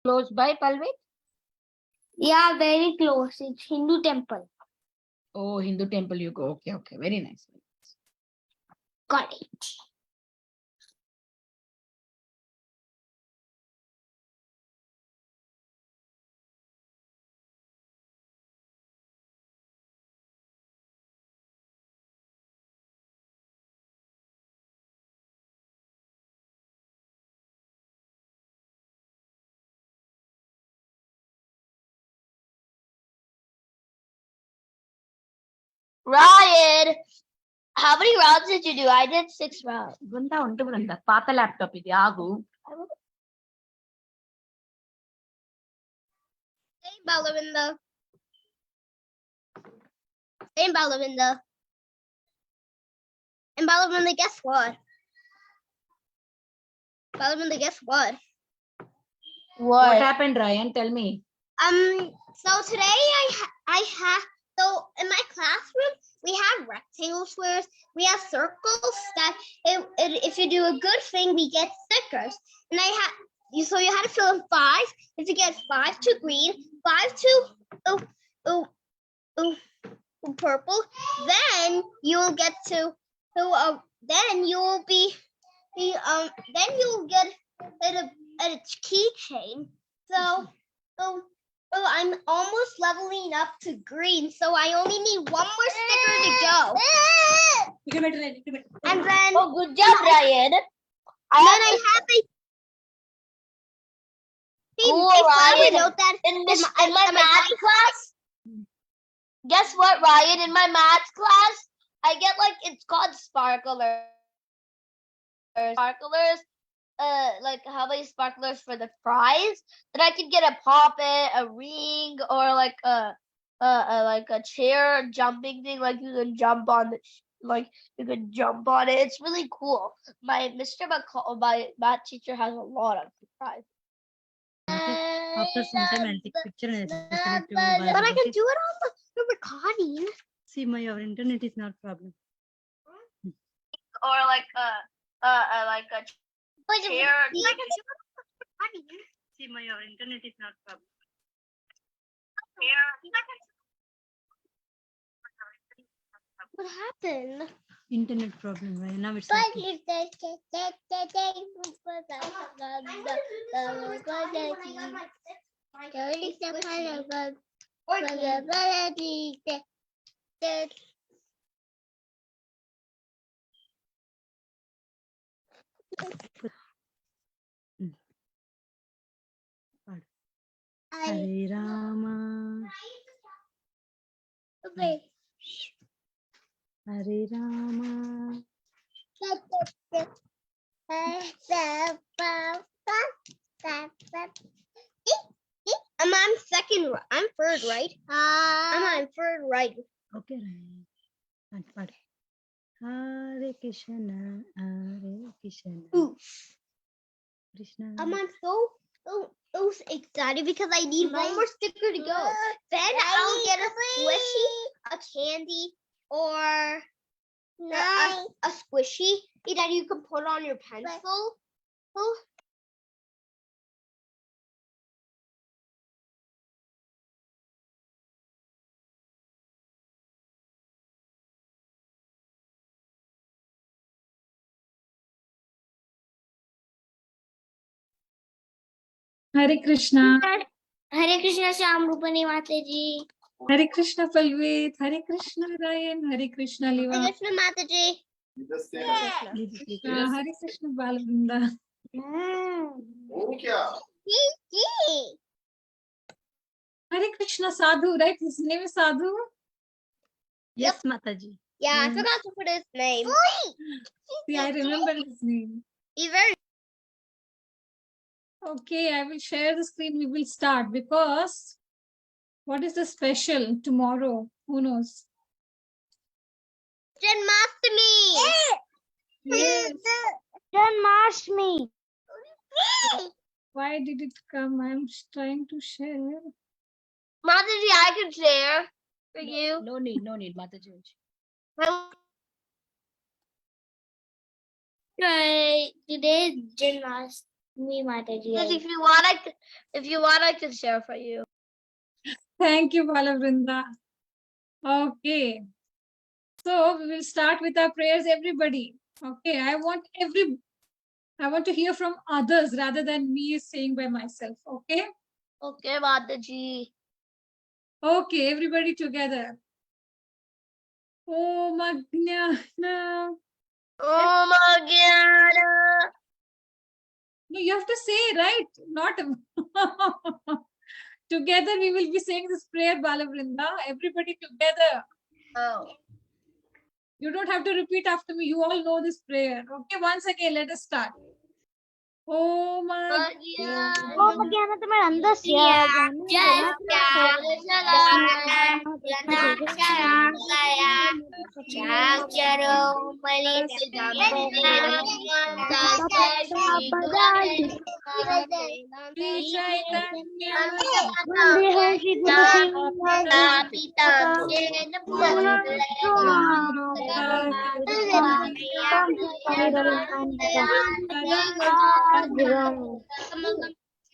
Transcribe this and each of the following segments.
Close by, Palvi? Yeah, very close. It's Hindu temple. Oh, Hindu temple you go. Okay, okay. Very nice. Got it. Ryan, how many rounds did you do? I did 6 rounds. Gunda untu పాత laptop ఇది ఆగు. Hey, Balavinda. Hey, Balavinda. And Balavinda, guess what? Balavinda, guess what? What happened, Ryan? Tell me. So today I have, so in my classroom, we have rectangle squares, we have circles that if you do a good thing, we get stickers. And so you had to fill in 5. If you get 5 to green, 5 to purple, then you'll get then you'll then you'll get a keychain. So I'm almost leveling up to green, so I only need 1 more sticker to go. And then, oh, good job, Ryan. And then I have a Ryan. Note that in my math class. Guess what, Ryan? In my math class, I get it's called sparklers. Sparklers. Like how many sparklers for the prize? Then I can get a poppet, a ring, or like a chair jumping thing. Like you can jump on you can jump on it. It's really cool. My math teacher has a lot of prizes. After some time, I'll take picture and send it to my But I can do it on the recording. See, your internet is not problem. Or like a chair. I can do it on the recording. See, your internet is not problem. What happened? Internet problem, right? Now it's okay. Hare Rama. Okay. Hare Rama. I'm second. I'm third, right? I'm on third, right? Okay, right. And Hare Krishna, Hare Krishna. Ooh. Krishna. I'm so excited because I need 1 more sticker to go. Then I'll get a squishy, a candy, or a squishy that you can put on your pencil. Hare Krishna. Hare Krishna, Shyam Rupani Mataji. Hare Krishna, Palvit. Hare Krishna, Ryan. Hare Krishna, Liva. Hare Krishna Mataji. Hare Krishna, Balavinda. Hare Krishna, Sadhu, right? His name is Sadhu? Yes, Mataji. Yeah, I forgot to put his name. See, I remember his name. He's very. Okay, I will share the screen. We will start because what is the special tomorrow? Who knows? Janmastami. Yes. Janmastami. Why did it come? I'm trying to share. Mataji, I can share for you. No need, Mataji. Right, today is Janmastami. Me, Mataji. Yes, if you want, I can share for you. Thank you, Balavrinda. Okay. So we will start with our prayers, everybody. Okay. I want to hear from others rather than me saying by myself. Okay. Okay, Mataji. Okay, everybody together. Om Ajnana. Oh my God. No, you have to say, right? Not together we will be saying this prayer, Balavrinda. Everybody together. Oh. You don't have to repeat after me. You all know this prayer. Okay, once again, let us start. Om Ajnana. Oh, Magyana, तुम्हारे अंदर से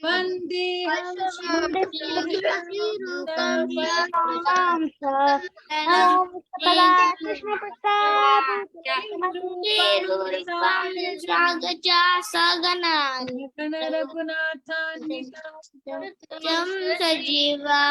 Vandeham Krishna Chaitanya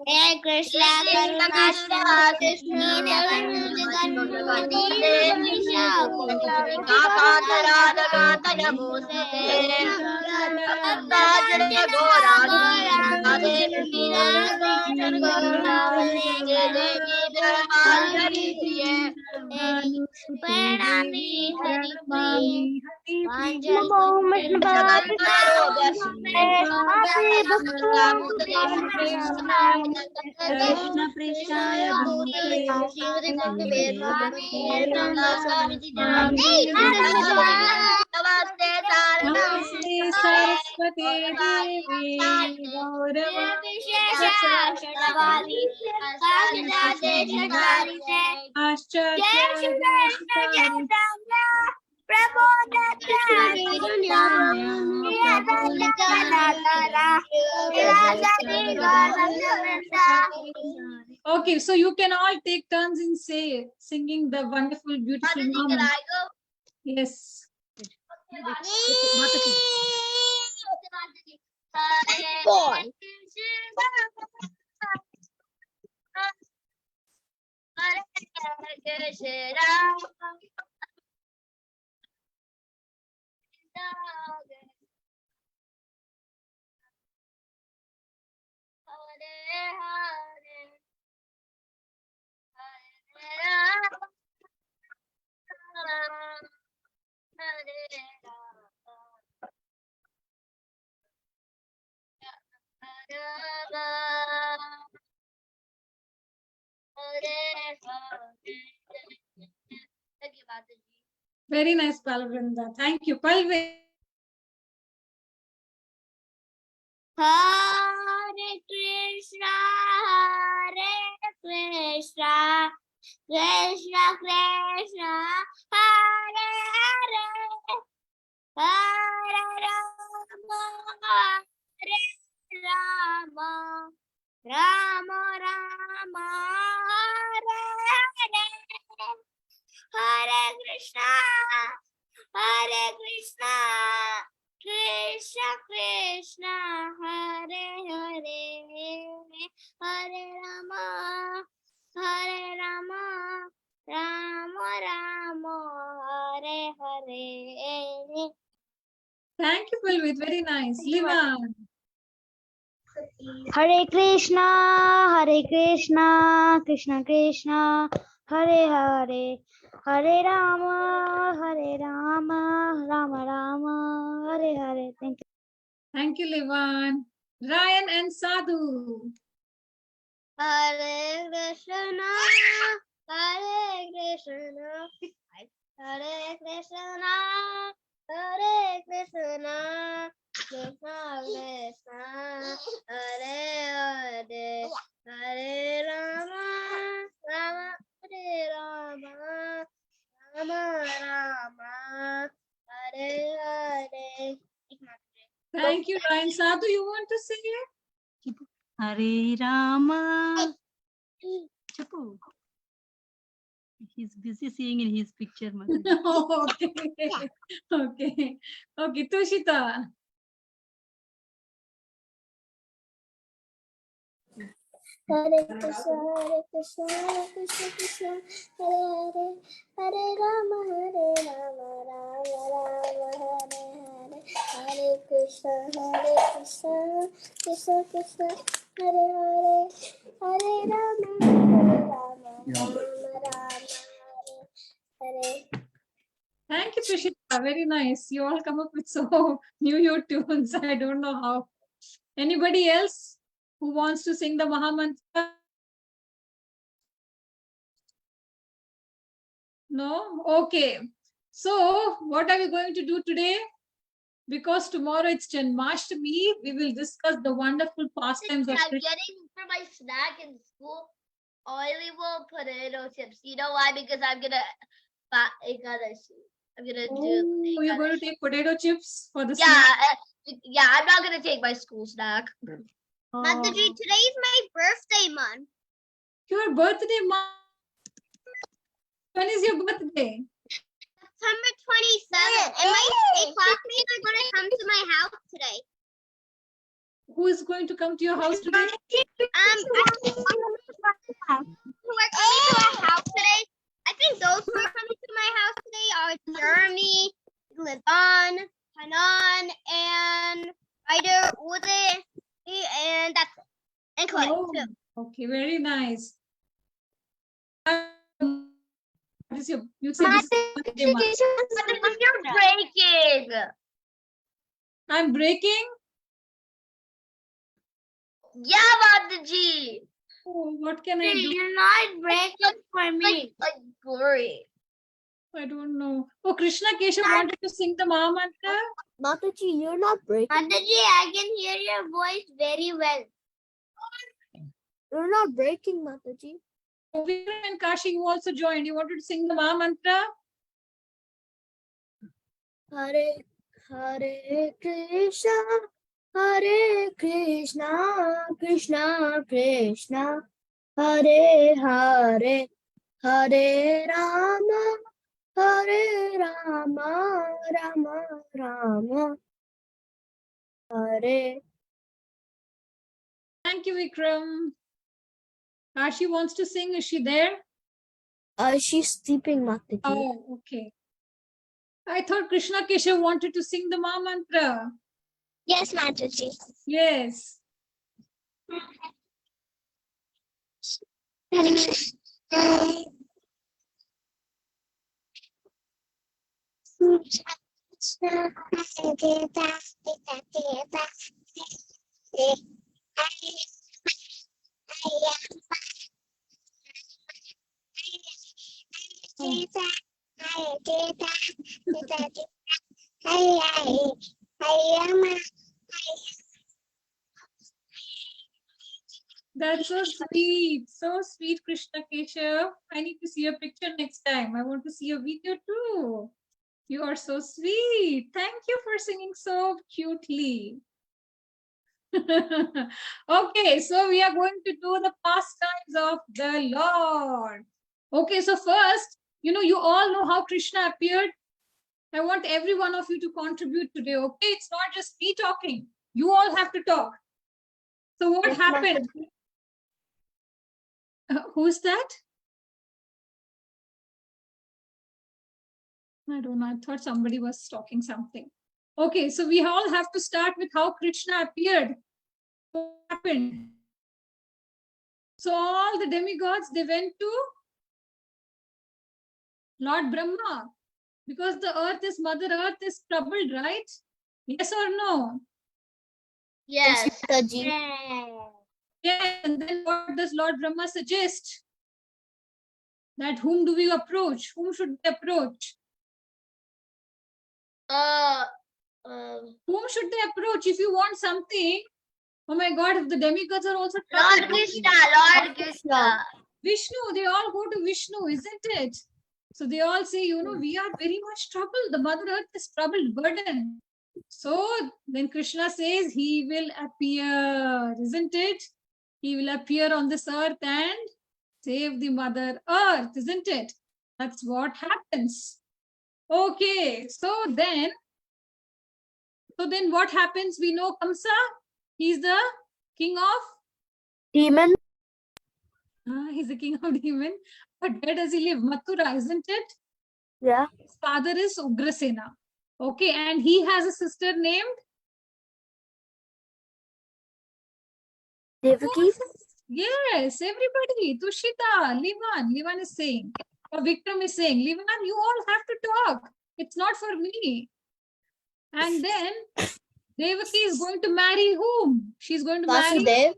Hey Krishna Karuna Krishna Prishaya Namaste Saraswati Devi Okay, so you can all take turns in singing the wonderful, beautiful Can Naman. I go? Yes. Boy. Very nice, Palvrinda. Thank you. Palve. Hare Krishna, Krishna Krishna, Hare Hare, Hare Rama, Hare Rama, Rama Rama, Hare Hare, Hare Krishna, Krishna Krishna, Hare Hare, Hare Rama, Rama Rama, Hare Hare. Thank you, Palvit. Very nice. Livan. Hare Krishna, Krishna Krishna, Hare Hare, Hare Rama, Rama Rama, Hare Hare. Thank you. Thank you, Livan. Ryan and Sadhu. Hare Krishna, Hare Krishna, Hare Krishna, Hare Krishna, Krishna Krishna, Hare Hare, Hare Rama, Rama Hare Rama, Rama Rama, Hare Hare. Thank you, Ryan. Sadhu, you want to sing it? Hare Rama. Chapu. He's busy seeing in his picture, mother. Okay. Okay. Okay, Tushita. Hare Krishna, Hare Krishna, Krishna Krishna, Hare Hare, Hare Rama, Rama Rama, Hare Hare, Hare Krishna, Krishna Krishna, Hare Hare, Hare Rama, Rama Rama, Hare Hare. Thank you, Tushita. Very nice. You all come up with so new tunes. I don't know how. Anybody else who wants to sing the Mahamantra? No? Okay. So, what are we going to do today? Because tomorrow it's Janmastami, we will discuss the wonderful pastimes of I'm Krishna. getting for my snack in school oily potato chips. You know why? Because I'm gonna I'm gonna do. Oh, you're going to take potato chips for the Yeah, snack? yeah. I'm not gonna take my school snack. Mataji, today is my birthday month. your birthday month. When is your birthday? September 27th. And my classmates are gonna come to my house today. Who is going to come to your house today? Who are coming to our house today? I think those who are coming to my house today are Jeremy, Lidan, Hanan, and Ryder, Uday, and that's it. And Clay Oh, too. okay, very nice. What is you say this is birthday month. You're breaking. I'm breaking. Yeah, Mataji. Oh, what can I do? You're not breaking for me. Like gory. I don't know. Oh, Krishna Keshav wanted to sing the Mahamantra. Mataji, you're not breaking. Mataji, I can hear your voice very well. You're not breaking, Mataji. Oh, Vikram and Kashi, you also joined. You wanted to sing the Mahamantra? Hare Hare Krishna, Hare Krishna, Krishna Krishna, Hare Hare, Hare Rama, Hare Rama, Rama Rama, Hare. Thank you, Vikram. Kashi wants to sing. Is she there? She's sleeping, Mataji. Oh, okay. I thought Krishna Keshav wanted to sing the Mahamantra. Yes, Mataji. Yes. That's so sweet. So sweet, Krishna Keshav. I need to see a picture next time. I want to see a video too. You are so sweet. Thank you for singing so cutely. Okay, so we are going to do the pastimes of the Lord. Okay, so first, you all know how Krishna appeared. I want every one of you to contribute today, okay? It's not just me talking. You all have to talk. So what happened? Who's that? I don't know. I thought somebody was talking something. Okay, so we all have to start with how Krishna appeared. What happened? So all the demigods, they went to Lord Brahma because the earth is Mother Earth is troubled, right? Yes or no? Yes, Mataji. Yes, and then what does Lord Brahma suggest? That whom do we approach? Whom should we approach? Whom should they approach if you want something? Oh my God, if the demigods are also Lord troubled, Krishna, Lord Krishna. Vishnu, they all go to Vishnu, isn't it? So they all say, you know, we are very much troubled. The Mother Earth is troubled, burden. So then Krishna says he will appear, isn't it? He will appear on this earth and save the Mother Earth, isn't it? That's what happens. Okay, so then what happens? We know Kamsa, he's the king of Demon. he's the king of demon. But where does he live? Mathura, isn't it? Yeah. His father is Ugrasena. Okay, and he has a sister named Devaki. Yes, everybody. Tushita, Livan is saying. Or Vikram is saying, Livan, you all have to talk. It's not for me. And then Devaki is going to marry whom? She's going to marry Vasudev.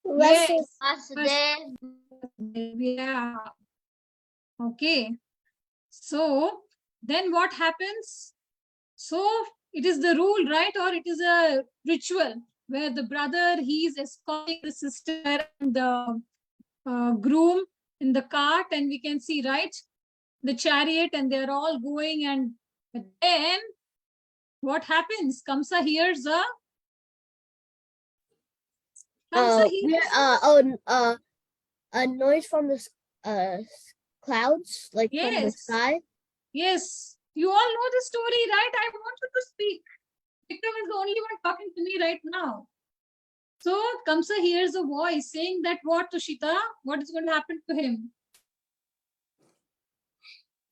Yes. Vasudev. Yeah. Okay. So then what happens? So it is the rule, right? Or it is a ritual where the brother, he is escorting the sister and the groom in the cart, and we can see, right, the chariot, and they're all going. And then what happens? Kamsa hears a A noise from the clouds, like from the Yes. sky. Yes, you all know the story, right? I want you to speak. Vikram is the only one talking to me right now. So Kamsa hears a voice saying that what, Tushita? What is going to happen to him?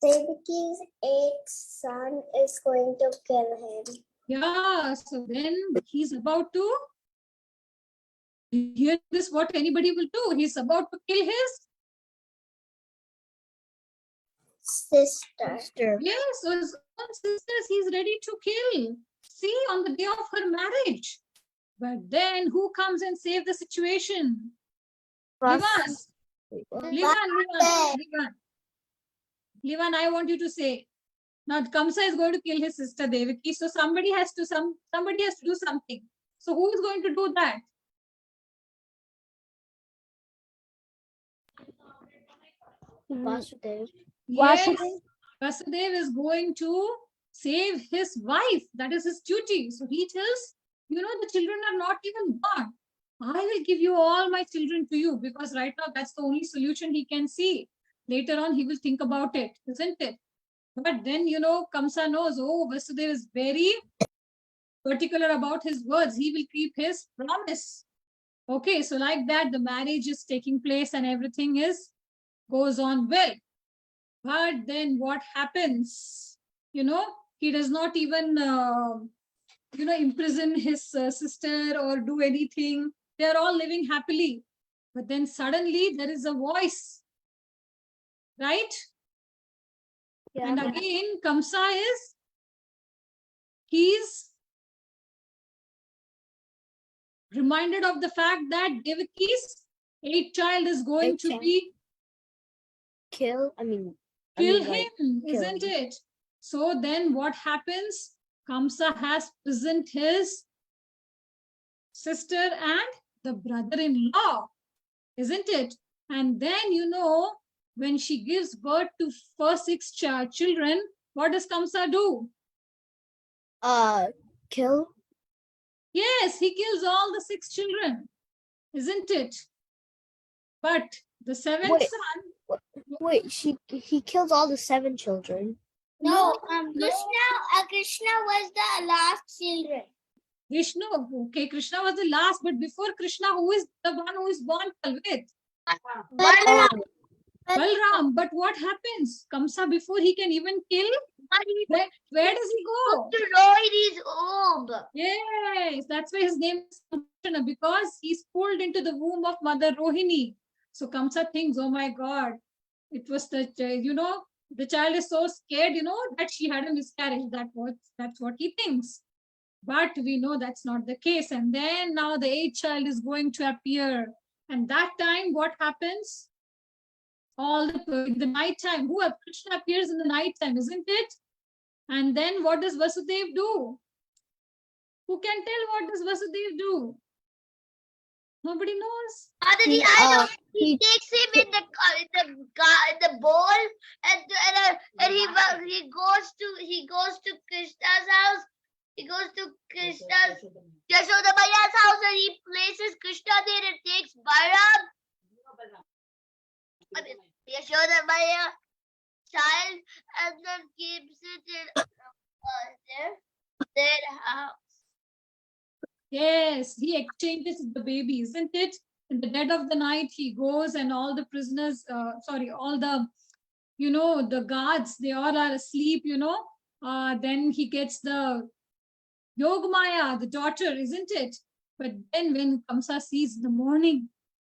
Devaki's eighth son is going to kill him. Yeah, so then he's about to hear this, what anybody will do. He's about to kill his Sister. yes, so his own sisters he's ready to kill. See, on the day of her marriage. But then who comes and save the situation? Livan, I want you to say. Now Kamsa is going to kill his sister Devaki. So somebody has to do something. So who is going to do that? Vasudev. Yes, Vasudev is going to save his wife. That is his duty. So he tells, you know, the children are not even born. I will give you all my children to you, because right now that's the only solution he can see. Later on, he will think about it, isn't it? But then, you know, Kamsa knows, oh, Vasudev is very particular about his words. He will keep his promise. Okay, so like that, the marriage is taking place and everything goes on well. But then what happens? You know, he does not even, imprison his sister or do anything. They are all living happily. But then suddenly there is a voice, right? Yeah. And again, Kamsa he's reminded of the fact that Devaki's eighth child is going to be kill him, like, isn't it? So then what happens? Kamsa has prisoned his sister and the brother-in-law, isn't it? And then, you know, when she gives birth to first 6 children, what does Kamsa do? Kill. Yes, he kills all the 6 children, isn't it? But the 7th son. Wait, he kills all the 7 children. No, Krishna was the last children. Vishnu, okay, Krishna was the last, but before Krishna, who is the one who is born with? Balram. But what happens? Kamsa, before he can even kill, where does he go? Destroy his womb. Yes, that's why his name is Krishna, because he's pulled into the womb of Mother Rohini. So Kamsa thinks, oh my God, it was the child is so scared, that she had a miscarriage. That's what he thinks. But we know that's not the case. And then now the 8th child is going to appear. And that time, what happens? In the night time, Krishna appears in the night time, isn't it? And then what does Vasudev do? Who can tell what does Vasudev do? Nobody knows. Mataji, I know. He takes him in the bowl, and he goes to Krishna's house. He goes to Krishna's Yashoda Maiya's house, and he places Krishna there and takes Balaram. I mean, Yashoda Maiya child, and then keeps it in their house. Yes, he exchanges the baby, isn't it? In the dead of the night, he goes and all the prisoners, all the, the guards, they all are asleep, then he gets the Yogamaya, the daughter, isn't it? But then when Kamsa sees in the morning,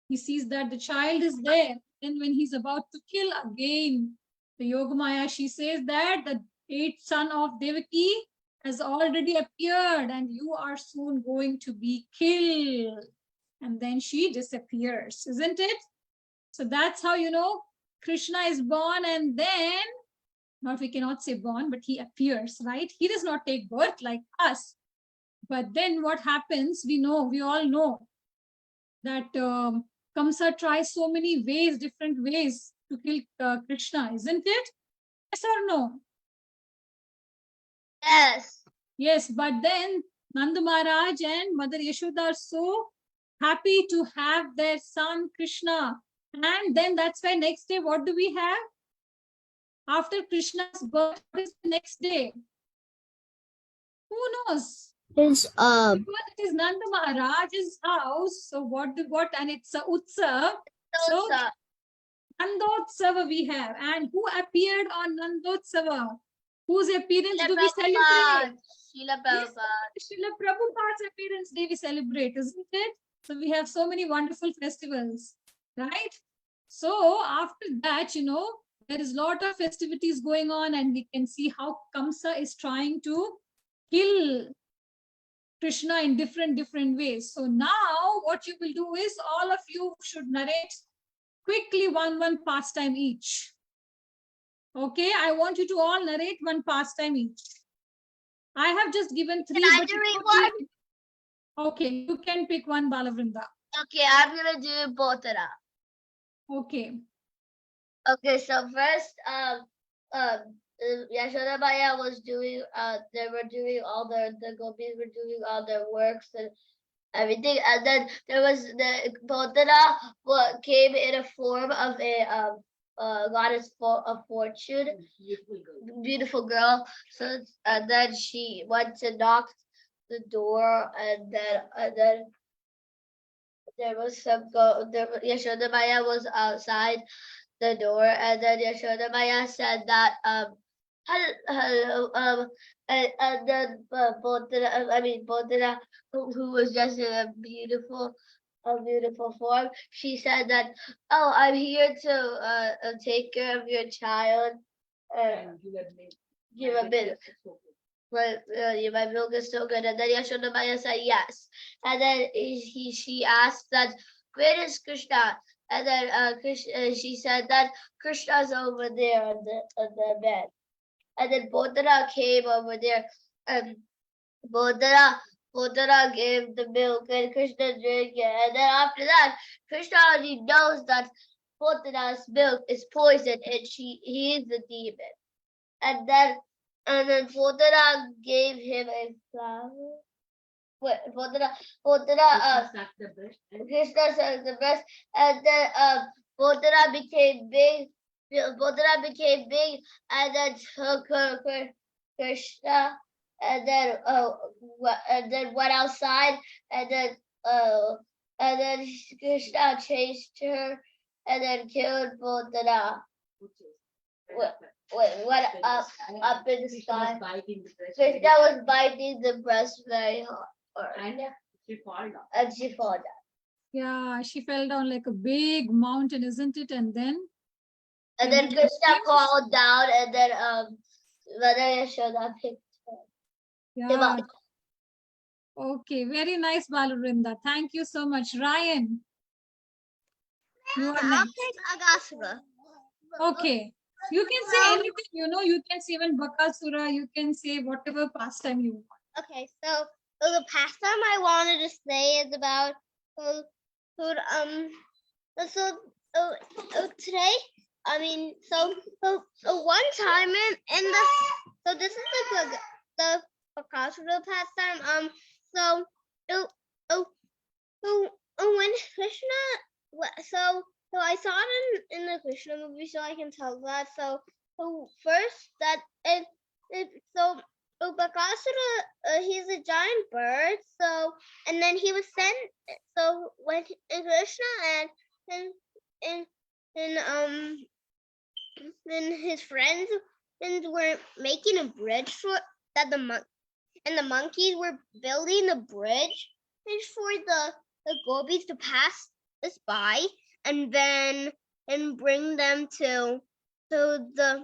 he sees that the child is there. Then when he's about to kill again, the Yogamaya, she says that the eighth son of Devaki has already appeared and you are soon going to be killed. And then she disappears, isn't it? So that's how, Krishna is born, and then, not we cannot say born, but he appears, right? He does not take birth like us. But then what happens, we all know that Kamsa tries so many ways, different ways to kill Krishna, isn't it? Yes or no? Yes. Yes, but then Nanda Maharaj and Mother Yashoda are so happy to have their son Krishna. And then that's why next day, what do we have? After Krishna's birth, what is the next day? Who knows? Is Because it is Nanda Maharaj's house. So and it's a Utsav. So Nandotsava we have. And who appeared on Nandotsava? Whose appearance do we celebrate? Srila Prabhupada. Srila Prabhupada's appearance day we celebrate, isn't it? So we have so many wonderful festivals, right? So after that, there is a lot of festivities going on, and we can see how Kamsa is trying to kill Krishna in different ways. So now what you will do is all of you should narrate quickly one pastime each. Okay, I want you to all narrate one pastime each. I have just given 3. Can I narrate one? Okay, you can pick one, Balavrinda. Okay, I'm gonna do Botara. Okay. Okay, so first, Yashoda Maya was doing, they were doing all the gopis were doing all their works and everything, and then there was the Botara came in a form of a goddess of fortune, beautiful girl. So and then she went to knock the door, and then there was Yashoda Maya was outside the door, and then Yashoda Maya said that hello, and then Botara, who was just in a beautiful form, she said that, oh, I'm here to take care of your child, give a bit. But my milk is so good. And then Yashoda Maya said yes. And then she asked that, where is Krishna? And then she said that Krishna's over there on the bed. And then Botara came over there, and Botara gave the milk, and Krishna drank it. And then after that, Krishna already knows that Botara's milk is poison, and he is the demon. And then Botara gave him a flower. Wait, Botara, Krishna said the breast, and then Botara became big. Botara became big, and then took Krishna, and then went outside, and then Krishna chased her, and then killed Botara. Went up in the sky. Krishna was biting the breast very hard, and she fell down. Yeah, she fell down like a big mountain, isn't it? And then Krishna called down, and then Mother Yashoda picked him yeah. up. Okay, very nice, Balavrinda. Thank you so much. Ryan, you are next. Agasura. Okay, You can say anything, you can say even Bakasura, you can say whatever pastime you want. Okay, so the pastime I wanted to say is about today. I mean, one time in the this is the Bakasura pastime. So uh, uh, when Krishna I saw it in the Krishna movie, so I can tell that. So first that so Bakasura, he's a giant bird. So and then he was sent. So when Krishna and and his friends were making a bridge for that the monkeys were building a bridge for the gopis to pass this by, and then bring them to the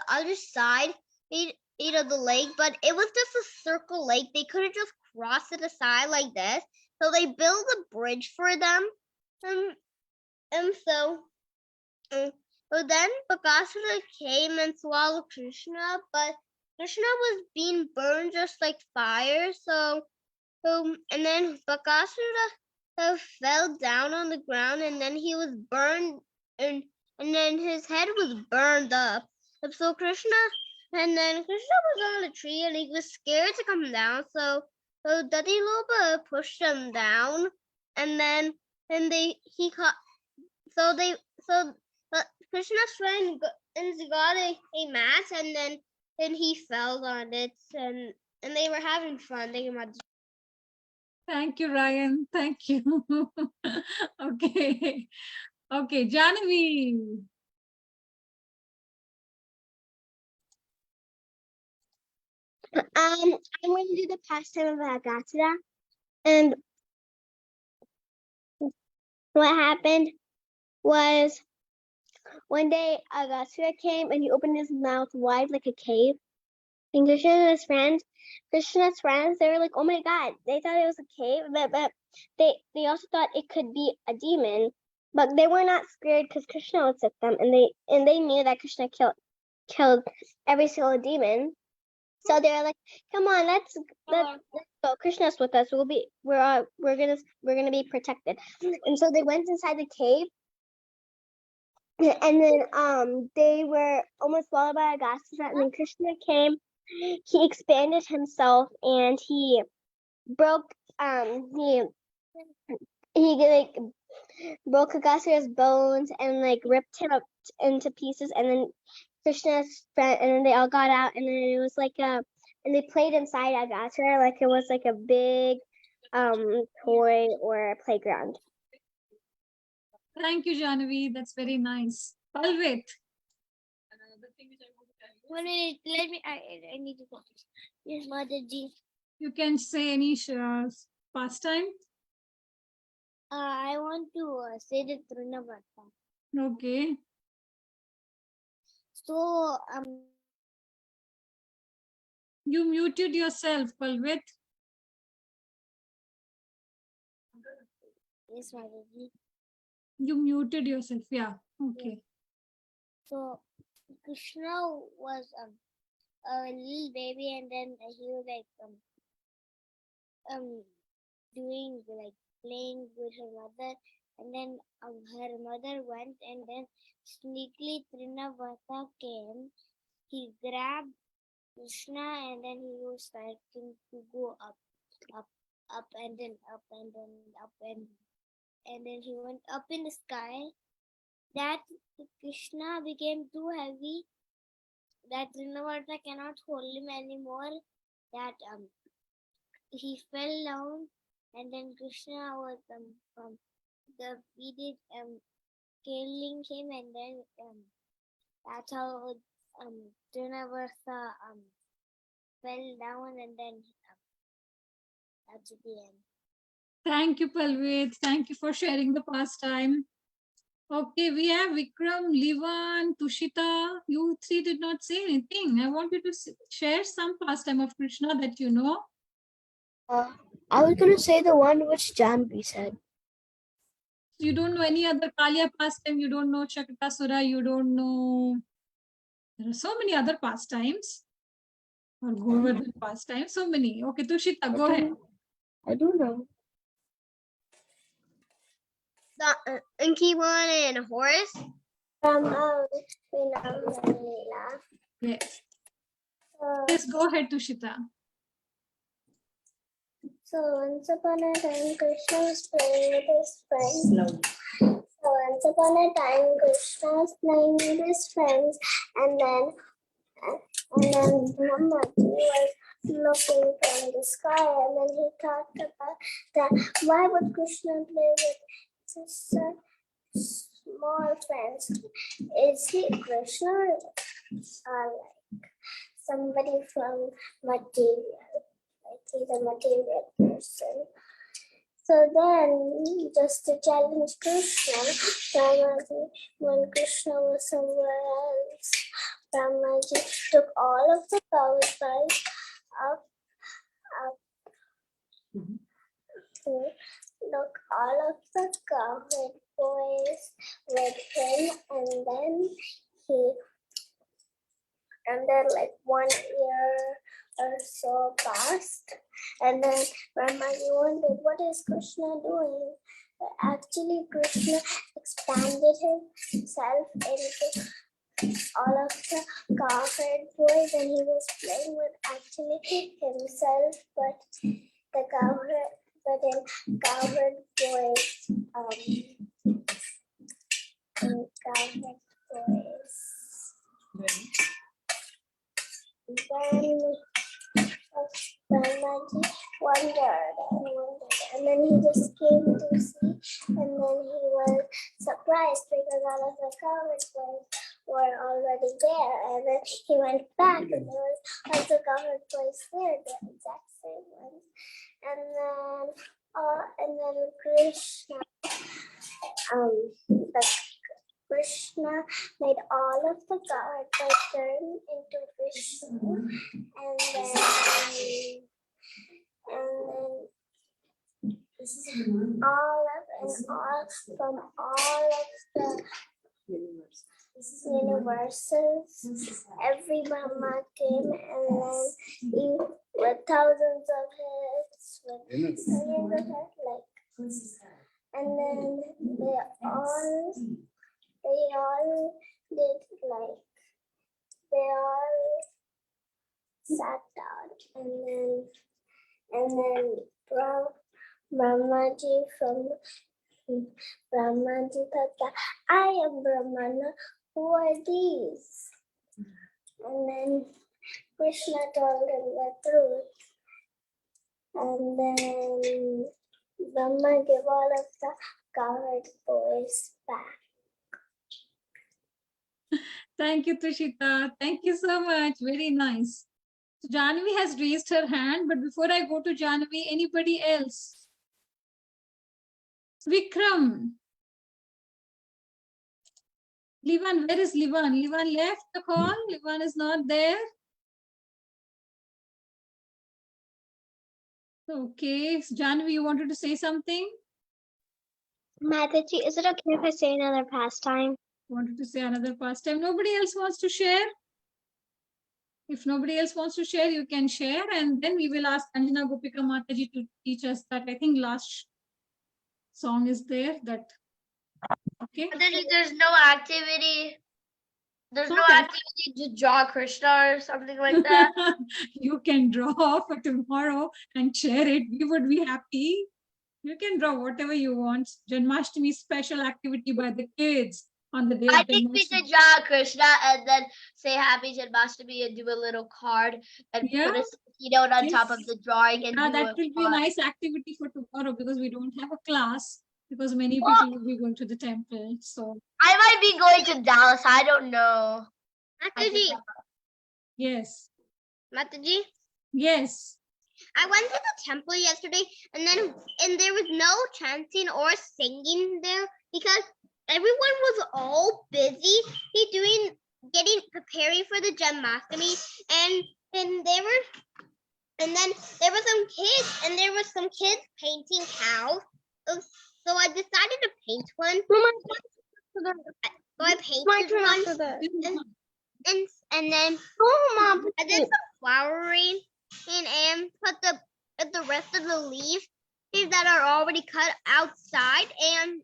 other side of the lake. But it was just a circle lake. They couldn't just cross it aside like this, so they built a bridge for them. And so then Bakasura came and swallowed Krishna, but Krishna was being burned just like fire. So and then Bakasura fell down on the ground, and then he was burned, and then his head was burned up. So Krishna was on a tree, and he was scared to come down. So Dadi Loba pushed him down, and then he caught. So Krishna's friend got a mat, and then he fell on it, and they were having fun. Thank you, Ryan. Thank you. Okay. Okay, Janavi. I'm going to do the pastime of Agatha. And what happened was one day Agatha came and he opened his mouth wide like a cave. And Krishna's friends, they were like, "Oh my God!" They thought it was a cave, but they also thought it could be a demon. But they were not scared because Krishna was with them, and they knew that Krishna killed every single demon. So they were like, "Come on, let's go. Krishna's with us. We're gonna be protected." And so they went inside the cave, and then they were almost swallowed by a gas, and then Krishna came. He expanded himself, and he broke he like broke Agasura's bones and like ripped him up into pieces, and then Krishna's friend, and then they all got out, and then it was like and they played inside Agasura like it was like a big toy or playground. Thank you, Janavi. That's very nice. Palvit. One minute, let me. I need to go. Yes, Mataji. You can say any pastime. I want to say the Trinavarta. Okay. So You muted yourself, Palvit. yes, Mataji. You muted yourself. Yeah. Okay. So Krishna was a little baby, and then he was like doing like playing with her mother, and then her mother went, and then sneakily Trinavarta came. He grabbed Krishna, and then he was starting to go up, and then up, and then up, and then he went up in the sky. That Krishna became too heavy that Trinavarta cannot hold him anymore. That he fell down, and then Krishna was defeated killing him, and then that's how Trinavarta fell down, and then that's the end. Thank you, Palvit. Thank you for sharing the pastime. Okay, we have Vikram, Livan, Tushita. You three did not say anything. I want you to share some pastime of Krishna that you know. I was gonna say the one which Janvi said. You don't know any other Kalya pastime, you don't know Shakatasura, you don't know. There are so many other pastimes. Or Govardhan pastimes, so many. Okay, Tushita, go ahead. I don't know. The Inky one and horse. Yes. Yes, go ahead, Tushita. So once upon a time, Krishna was playing with his friends. So once upon a time, Krishna was playing with his friends, and then Brahmaji was looking from the sky, and then he thought about that. Why would Krishna play with such small friends? Is he Krishna or like somebody from material? Like he's a material person. So then, just to challenge Krishna, Brahmaji, when Krishna was somewhere else, Brahmaji took all of the cow's eyes up, took all of the cowherd boys with him, and then like 1 year or so passed, and then Brahmaji wondered, what is Krishna doing? But actually, Krishna expanded himself into all of the cowherd boys, and he was playing with actually himself, but the cowherd boys, Then Brahmaji wondered, and then he just came to see, and then he was surprised because all of the cowherd boys were already there, and then he went back, and there was also cowherd boys there, the exact same ones, and then Krishna made all of the cowherd boys turn into Vishnu, and then from all of the universes, every Brahma came, and then he, with thousands of heads, with millions of heads, and then they all sat down, and then Brahmaji thought that I am Brahmana. Who are these? And then Krishna told him the truth, and then Brahma gave all of the cowherd boys back. Thank you, Tushita. Thank you so much. Very nice. So Janvi has raised her hand, but before I go to Janvi, anybody else? Vikram. Livan, where is Livan? Livan left the call. Livan is not there. Okay. So Janvi, you wanted to say something? Mataji, is it okay if I say another pastime? Wanted to say another pastime. Nobody else wants to share? If nobody else wants to share, you can share, and then we will ask Anjana Gopika Mataji to teach us that. I think last song is there. That okay. There's no activity. There's no Okay. activity to draw Krishna or something like that. You can draw for tomorrow and share it. We would be happy. You can draw whatever you want. Janmastami special activity by the kids on the day I of think we Janmashtami. should draw Krishna and then say Happy Janmastami and do a little card and Yeah. put a sticky note on top Yes. of the drawing and do That will be a card. nice activity for tomorrow because we don't have a class because many people will be going to the temple. So I might be going to Dallas. I don't know. Mataji, yes. Mataji, Yes. I went to the temple yesterday, and there was no chanting or singing there because everyone was all busy preparing for the Janmastami, and then there were some kids painting cows. So I decided to paint one. So I painted one, and then I did some flowering and put the rest of the leaves that are already cut outside, and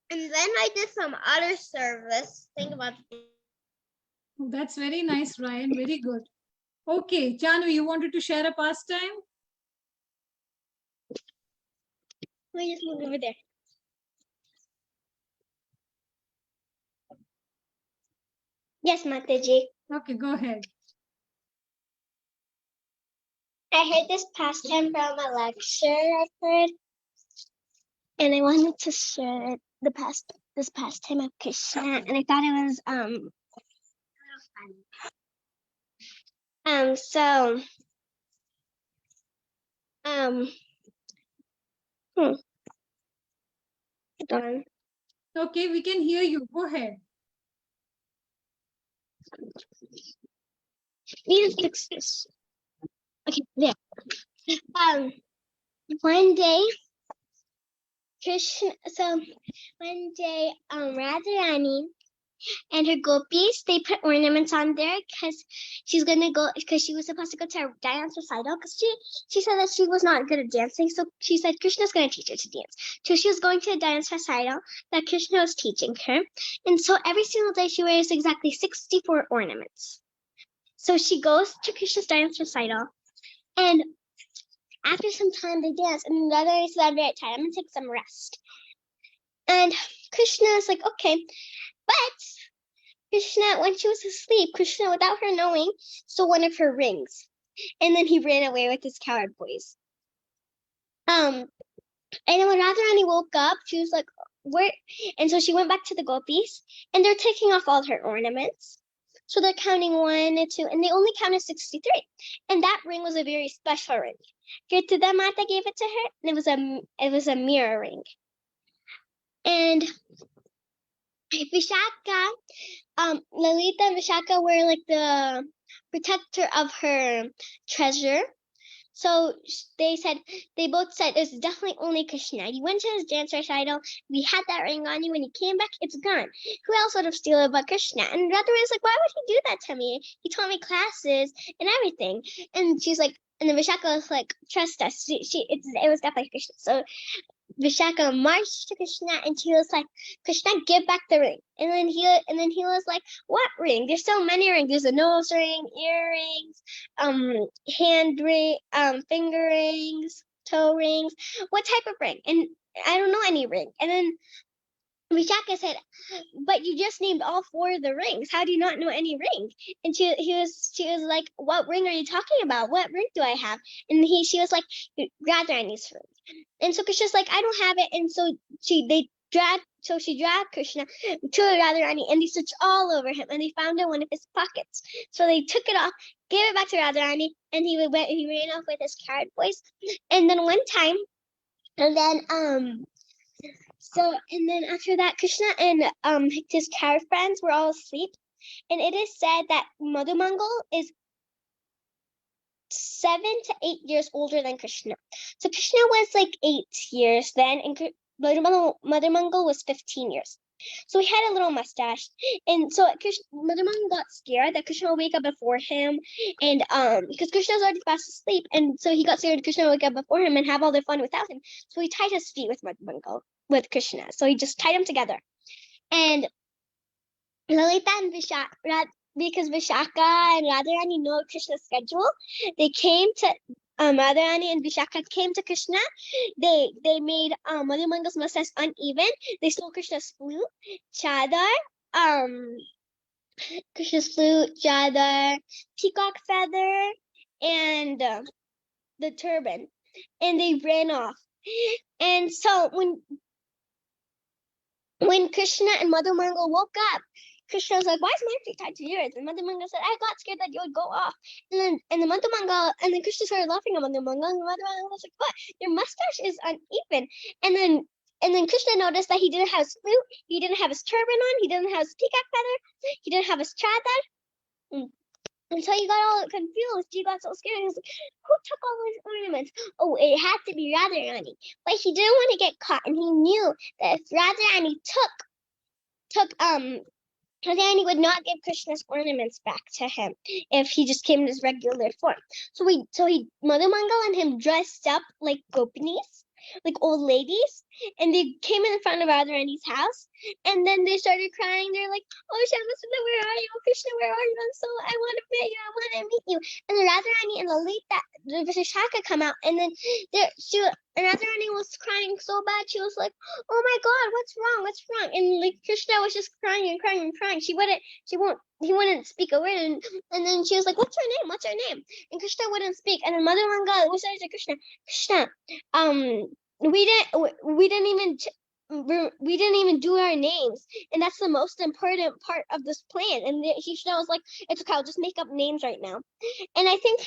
then I did some other service. Think about it. That's very nice, Ryan. Very good. Okay, Janvi, you wanted to share a pastime? Let me just move over there. Yes, Mataji. Okay, go ahead. I heard this pastime from a lecture I've heard, and I wanted to share this pastime of Krishna, and I thought it was so hold on. Okay, we can hear you. Go ahead. Need to fix this. Okay, there. One day, Radharani and her gopis, they put ornaments on there because she was supposed to go to a dance recital because she said that she was not good at dancing, so she said Krishna's going to teach her to dance. So she was going to a dance recital that Krishna was teaching her, and so every single day she wears exactly 64 ornaments. So she goes to Krishna's dance recital, and after some time they dance, and Radharani said, "I'm very tired, I'm going to take some rest." And Krishna is like, okay, but Krishna, when she was asleep, Krishna, without her knowing, stole one of her rings. And then he ran away with his coward boys. And then when Radharani woke up, she was like, where? And so she went back to the gopis, and they're taking off all her ornaments. So they're counting 1 and 2, and they only counted 63. And that ring was a very special ring. Kirtida Mata gave it to her, and it was a mirror ring. And Vishaka, Lalita and Vishaka were like the protector of her treasure. So they both said it's definitely only Krishna. You went to his dance recital, we had that ring on you, when you came back, it's gone. Who else would have stolen it but Krishna? And Radharani was like, why would he do that to me? He taught me classes and everything. And she's like, and then Vishaka was like, trust us. It was definitely Krishna. So Vishaka marched to Krishna, and she was like, Krishna, give back the ring. And then he was like, what ring? There's so many rings. There's a nose ring, earrings, hand ring, finger rings, toe rings. What type of ring? And I don't know any ring. And then Vishaka said, but you just named all 4 of the rings. How do you not know any ring? And she was like, what ring are you talking about? What ring do I have? And she was like, Radharani's ring. And so Krishna's like, I don't have it. And so she dragged Krishna to Radharani, and they searched all over him, and they found it in one of his pockets. So they took it off, gave it back to Radharani, and he ran off with his coward boys. And then one time, and then after that, Krishna and his coward friends were all asleep, and it is said that Madhumangal is 7 to 8 years older than Krishna. So Krishna was like 8 years then, and Madhumangal was 15 years. So he had a little mustache, and so Madhumangal got scared that Krishna would wake up before him, and because Krishna was already fast asleep, and so he got scared Krishna would wake up before him and have all their fun without him. So he tied his feet with Krishna. So he just tied them together, and Lalita and because Vishaka and Radharani know Krishna's schedule, they came to Radharani and Vishaka came to Krishna. They made Madhumangal's mustache uneven. They stole Krishna's flute, chadar, peacock feather, and the turban, and they ran off. And so when Krishna and Madhumangal woke up, Krishna was like, why is my feet tied to yours? And Madhumangal said, I got scared that you would go off. And then Krishna started laughing at Madhumangal, and Madhumangal was like, what? Your mustache is uneven. And then Krishna noticed that he didn't have his flute, he didn't have his turban on, he didn't have his peacock feather, he didn't have his chadar. And so he got all confused. He got so scared. He was like, who took all his ornaments? Oh, it had to be Radharani. But he didn't want to get caught, and he knew that if Radharani took Radharani would not give Krishna's ornaments back to him if he just came in his regular form. So Madhu Mangal and him dressed up like gopinis, like old ladies, and they came in front of Radharani's house, and then they started crying. They're like, "Oh, Shyamasundar, where are you? Oh, Krishna, where are you? I want to meet you. I want to meet you." And then Radharani and the Vishaka come out, and then and Radharani was crying so bad. She was like, "Oh my God, what's wrong? What's wrong?" And like Krishna was just crying and crying and crying. He wouldn't speak a word. And then she was like, "What's her name? What's her name?" And Krishna wouldn't speak. And then Mother Mangal was saying to Krishna, we didn't even do our names, and that's the most important part of this plan. And Krishna was like, "It's okay, I'll just make up names right now." And I think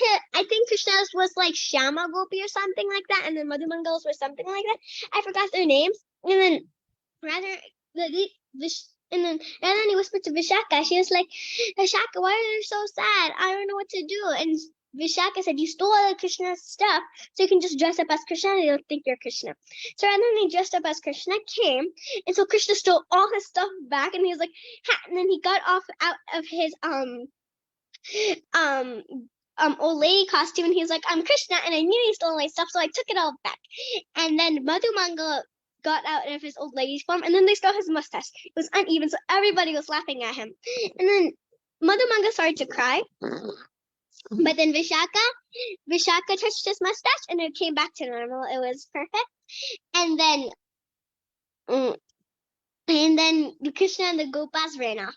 Krishna's was like Shama Gopi or something like that, and then Madhu Mangal's was something like that. I forgot their names. And then and then he whispered to Vishaka. She was like, "Vishaka, why are you so sad? I don't know what to do." And Vishaka said, "You stole all of Krishna's stuff, so you can just dress up as Krishna and they'll think you're Krishna." So rather than he dressed up as Krishna came, and so Krishna stole all his stuff back, and he was like, ha! And then he got out of his old lady costume, and he was like, "I'm Krishna, and I knew he stole my stuff, so I took it all back." And then Madhu Mangal got out of his old lady's form, and then they stole his mustache. It was uneven, so everybody was laughing at him. And then Madhu Mangal started to cry. But then Vishaka touched his mustache, and it came back to normal. It was perfect. And then Krishna and the Gopas ran off.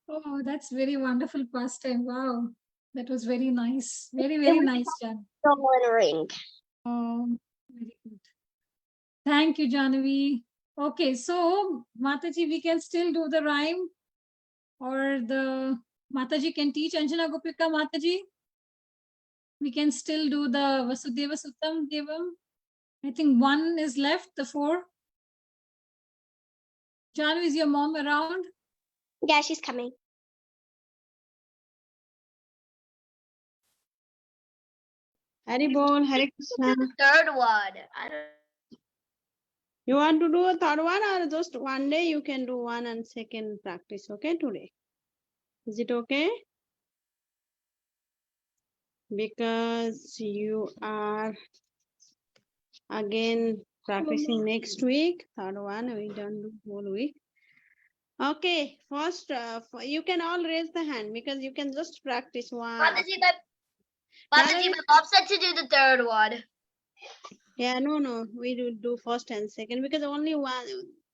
Oh, that's very wonderful pastime. Wow. That was very nice. Very, very nice, Jan. Ring. Oh, very good. Thank you, Jahnavi. Okay, so Mataji, we can still do the rhyme, or the Mataji can teach Anjana Gopika Mataji. We can still do the Vasudeva Suttam Devam. I think one is left, the 4. Jahnavi, is your mom around? Yeah, she's coming. Hari Bol, Hare Krishna. Third one. I don't. You want to do a third one, or just one day you can do one and second practice, okay, today? Is it okay? Because you are again practicing next week. Third one, we don't do whole week. Okay, first, you can all raise the hand because you can just practice one. Mataji, my mom said to do the third one. Yeah, no, we will do first and second because only one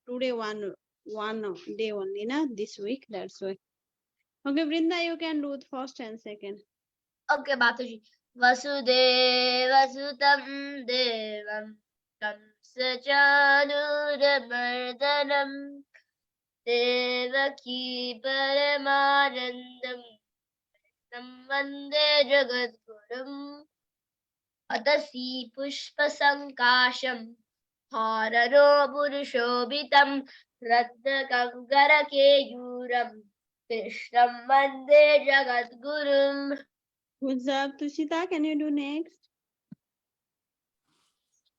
today, one day only, na, this week. That's why. Okay, Vrinda, you can do first and second. Okay, Mataji. Vasudeva Sutam Devam Kamsajanuramardanam Devaki Paramanandam Vande Jagadgurum Adasi Pushpa Sankasham Hararo Purushobitam Radha Kankara Keyuram Krishnam Vande Jagadgurum. Good job, Tushita. Can you do next?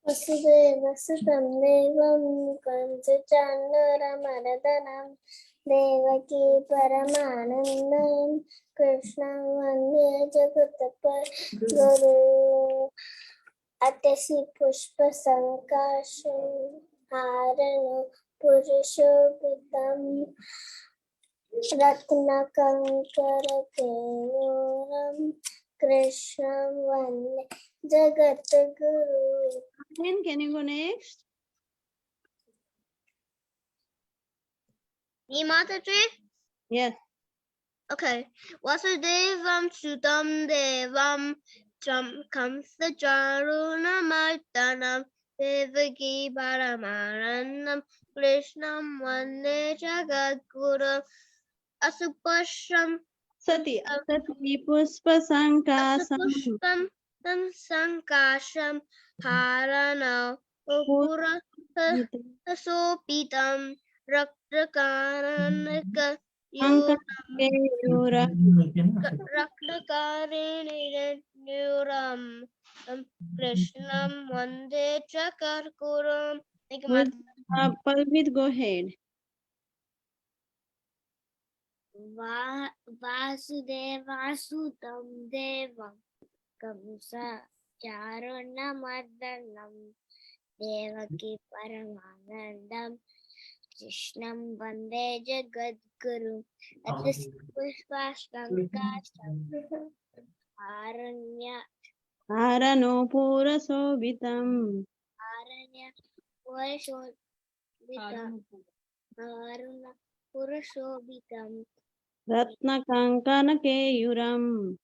Vasudeva Sutam Devam Kamsajanuramardanam Devaki Paramanandam Krishna Vande Jagatguru Atasi Pushpa Sankasham Harano Purushobitam Ratna Kankara Keyoram Krishna Vande Jagatguru. Then can you go next? Me, Mataji? Yes. Okay. Vasudevam Sutam Devam Kamsa Charuna Martanam Devaki Paramanandam Krishnam Vande Jagadgurum Asupasham Sati Pushpa Sankasam Pushpam Sankasham Harana Upura Sopitam Raktakaranaka Ankakeyura. Raknakariniranyuram Krishnam Vande Chakarkuram. Thank you, Good. Mata. Palvit, go ahead. Vasudevasutam devam kamsa charunamardhanam devaki paramanandam Krishnam vande jagadguru atas pushpashkankastam aranya Arano purasobitam. aranya purushobitam aruna purushobitam Ratna kankana keyuram.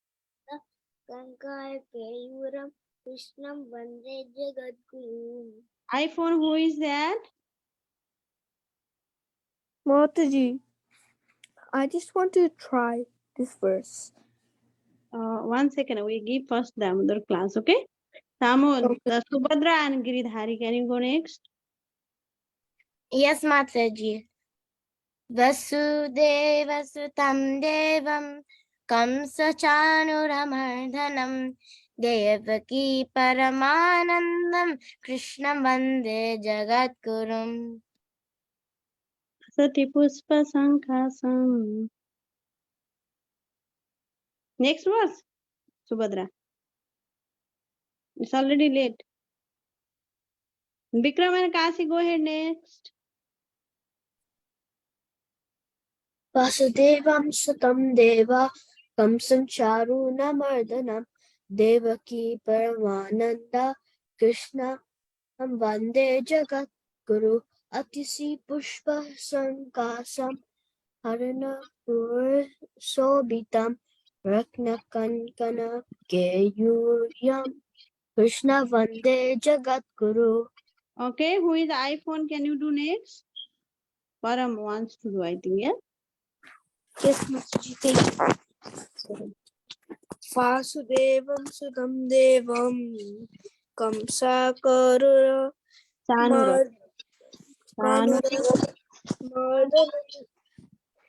Kankar Keyuram Krishnam Vande Jagadguru. iPhone, who is that? Mataji, I just want to try this verse. 1 second, we give first Damodar class, okay? Samu, Subhadra and Giridhari, can you go next? Yes, Mataji. Vasudevasutam Devam Kamsachanuramardanam Devaki Paramanandam Krishnam Vande Jagadgurum. Sati Puspa Sankasam. Next verse, Subhadra. It's already late. Bikram and Kasi, go ahead next. Vasudevam Sutam Deva Kamsam Charunamardhanam Devaki Paramananda Krishna Vande Jagat Guru Atisi Pushpa Sankasam Harana Sobitam Rakna Kankana Keyuryam Krishna Vande Jagat Guru. Okay, who is iPhone? Can you do next? Param wants to do, I think, yeah? Yes, Mataji, thank you. Vasudevam Sudam Devam Kamsa Karura Chanura.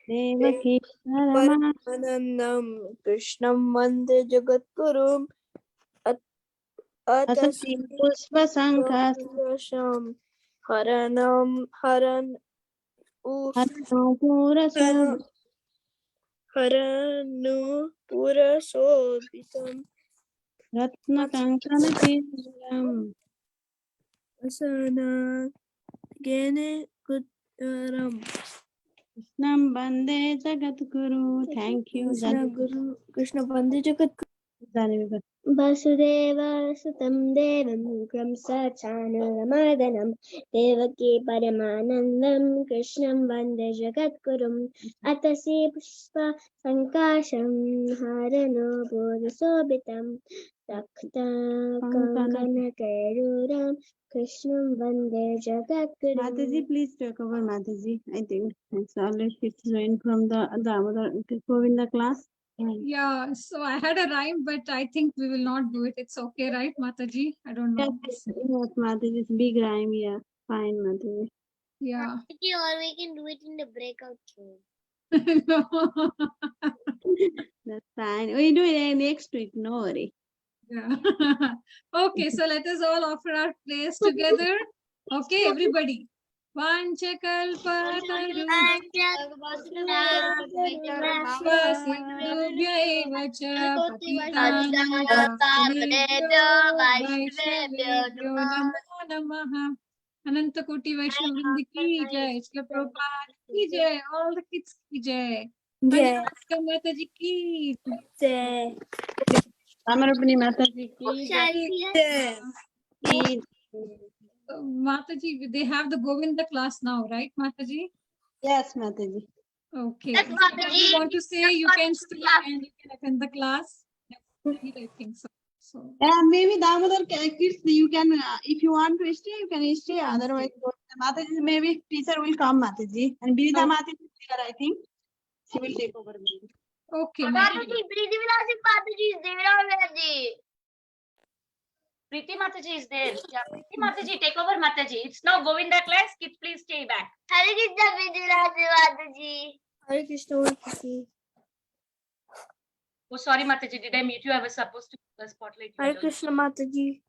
Devaki Parama. Paramanandam Krishnam Vande Jagadgurum Asati Puspa Sankasam. Atasam Haranam Haran Purasobitam. Haranu Purasobitam Ratna kankana keyuram. Asana Gene Kuttaram Krishnam Vande Jagadguru. Thank you. Krishna Vande Jagadguru. Vasudeva Sutam Devam Kamsachanuramardanam Devaki Paramanandam Krishnam Vande Jagadgurum Atasi Pushpa Sankasham Harano Purasobitam Takta Kankana Keyuram Krishnam Vande Jagadgurum. Mataji, please take over, Mataji. I think it's already it's joined from the other Govinda class. Yeah, so I had a rhyme, but I think we will not do it. It's okay, right, Mataji? I don't Yes, know. yes, Mataji, it's big rhyme, yeah. Fine, Mataji. Yeah. Or we can do it in the breakout room. No. That's fine. We do it next week, no worry. Yeah. Okay, so let us all offer our prayers together. Okay, everybody. Vasidubhyaiv cha patitanam pavanebhyo vaishnavebhyo namo namaha. Anantakoti Vaishnav Vrinda ki jai, Shila Prabhupada ki jai, all the kids ki jai. Pancham Mataji ki Jai. Amarapani Mataji ki jai. Mataji, they have the Govinda class now, right, Mataji? Yes, Mataji. Okay. Yes, So Mataji. what you want to say, you can speak and you can attend the class. I think so. So Maybe Damodar kids, you can, if you want to stay, you can stay. Otherwise, Mataji, maybe teacher will come, Mataji. And Birita Mataji is there, I think. She will take over. Maybe. okay, Mataji, Mataji. Preeti Vilasi Mataji is there already. Preeti Mataji is there. Yeah, Preeti Mataji, take over Mataji. It's now Govinda class. Kids, please stay back. Hare Krishna, Preeti Vilasi Mataji. Hare Krishna Mataji. Oh, sorry, Mataji, did I mute you? I was supposed to spotlight you. I Hare don't know. Krishna Mataji.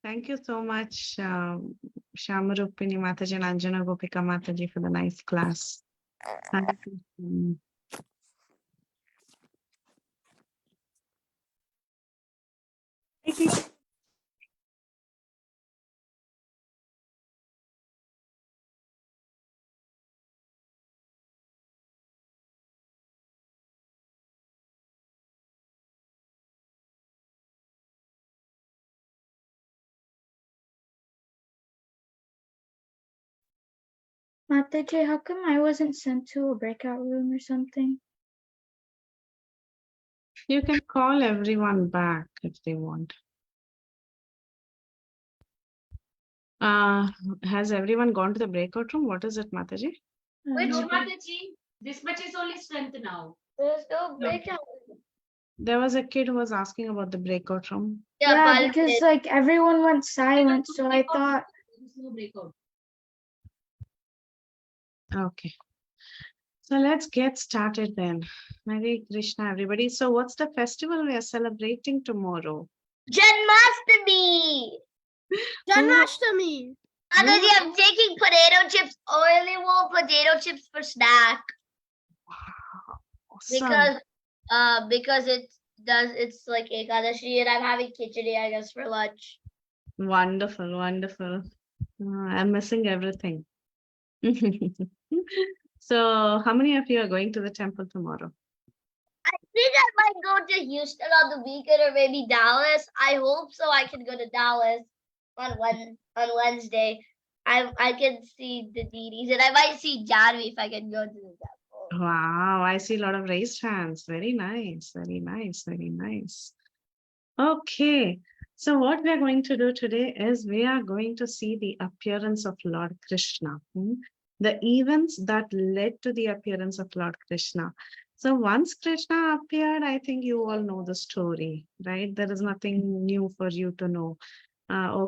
Thank you so much, Shamarupini Mataji and Anjana Gopika Mataji for the nice class. Hare Krishna. Hare Krishna. Mataji, how come I wasn't sent to a breakout room or something? You can call everyone back if they want. Has everyone gone to the breakout room? What is it, Mataji? Wait, Um, Mataji, this much is only strength now. There's no breakout. There was a kid who was asking about the breakout room. yeah, Bali because did. like everyone went silent, so I thought There's no breakout. Okay. So let's get started then. Hare Krishna, everybody. So what's the festival we are celebrating tomorrow? Janmastami. Janmastami. Mataji, I'm taking potato chips, oily wool potato chips for snack Awesome. because it's like Ekadashi and I'm having khichdi, I guess, for lunch. Wonderful, wonderful. I'm missing everything. So how many of you are going to the temple tomorrow? I think I might go to Houston on the weekend or maybe Dallas. I hope so. I can go to Dallas on Wednesday. I can see the deities and I might see Janvi if I can go to the temple. Wow, I see a lot of raised hands. Very nice, very nice, very nice. Okay, so what we are going to do today is we are going to see the appearance of Lord Krishna, the events that led to the appearance of Lord Krishna. So once Krishna appeared, I think you all know the story, right? There is nothing new for you to know.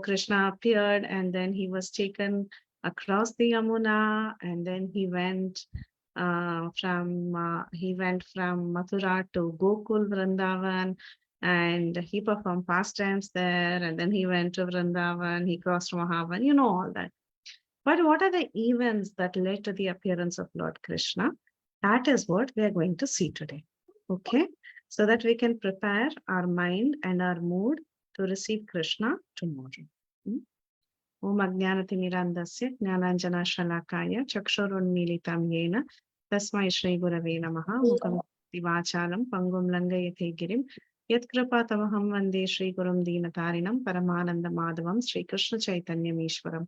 Krishna appeared and then he was taken across the Yamuna and then he went from Mathura to Gokul Vrindavan and he performed pastimes there and then he went to Vrindavan, he crossed Mahavan, you know all that. But what are the events that led to the appearance of Lord Krishna? That is what we are going to see today. Okay, so that we can prepare our mind and our mood to receive Krishna tomorrow. Om Ajnanatimirandasya Jnananjana Shalakaya Chakshurunmilitam Yena Tasmai Shri Gurave Namaha Mukam Vachalam Pangum Langayate Girim Yatkripa Tamaham Vande Shri Gurum Dinatarinam Paramananda Madhavam Shri Krishna Chaitanya Mishwaram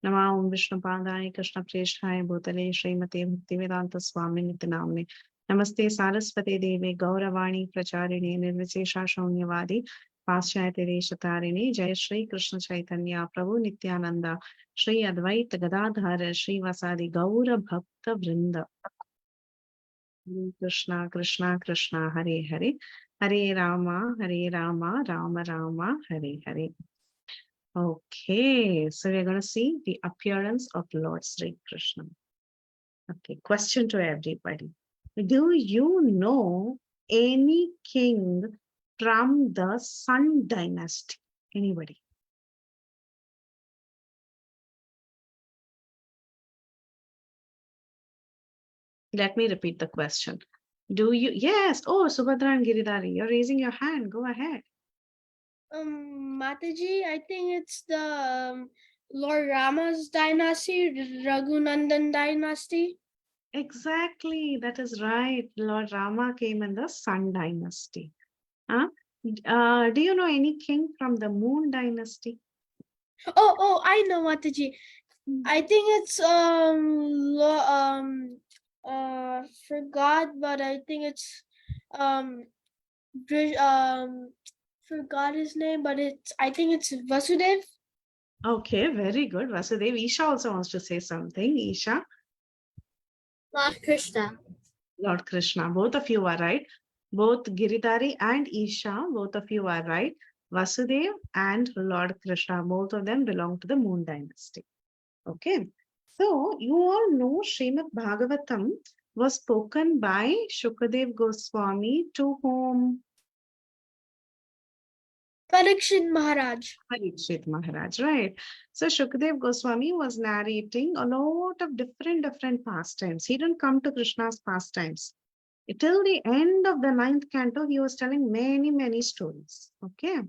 Nama Om Vishnu Padaya Krishna Preshthaya Bhutale Srimate Bhaktivedanta Swami Nitinamne Namaste Saraswate Deve Gauravani Pracharini Nirvichesha Shaunyavadi Paschayate Deshatarini Jai Shri Krishna Chaitanya Prabhu Nityananda Shri Advaita Gadadhara Shri Vasadi Gaura Bhakta Vrinda Krishna Krishna Krishna Hare Hare Hare Rama Rama Rama Hare Hare. Okay, so we're going to see the appearance of Lord Sri Krishna. Okay, question to everybody. Do you know any king from the Sun dynasty? Anybody? Let me repeat the question. Do you? Yes. Oh, Subhadra and Giridhari, you're raising your hand. Go ahead. Mataji, I think it's the Lord Rama's dynasty, Raghunandan dynasty. Exactly. That is right. Lord Rama came in the Sun dynasty. Huh? Do you know any king from the Moon dynasty? Oh, I know Mataji. I think it's forgot, but I think it's forgot his name, but I think it's Vasudev. Okay, very good. Vasudev, Isha also wants to say something. Isha? Lord Krishna. Lord Krishna. Both of you are right. Both Giridhari and Isha, both of you are right. Vasudev and Lord Krishna, both of them belong to the Moon dynasty. Okay. So, you all know Srimad Bhagavatam was spoken by Shukadev Goswami to whom? Parikshit Maharaj. Parikshit Maharaj, right? So Shukadev Goswami was narrating a lot of different pastimes. He didn't come to Krishna's pastimes. Till the end of the ninth canto, he was telling many stories. Okay.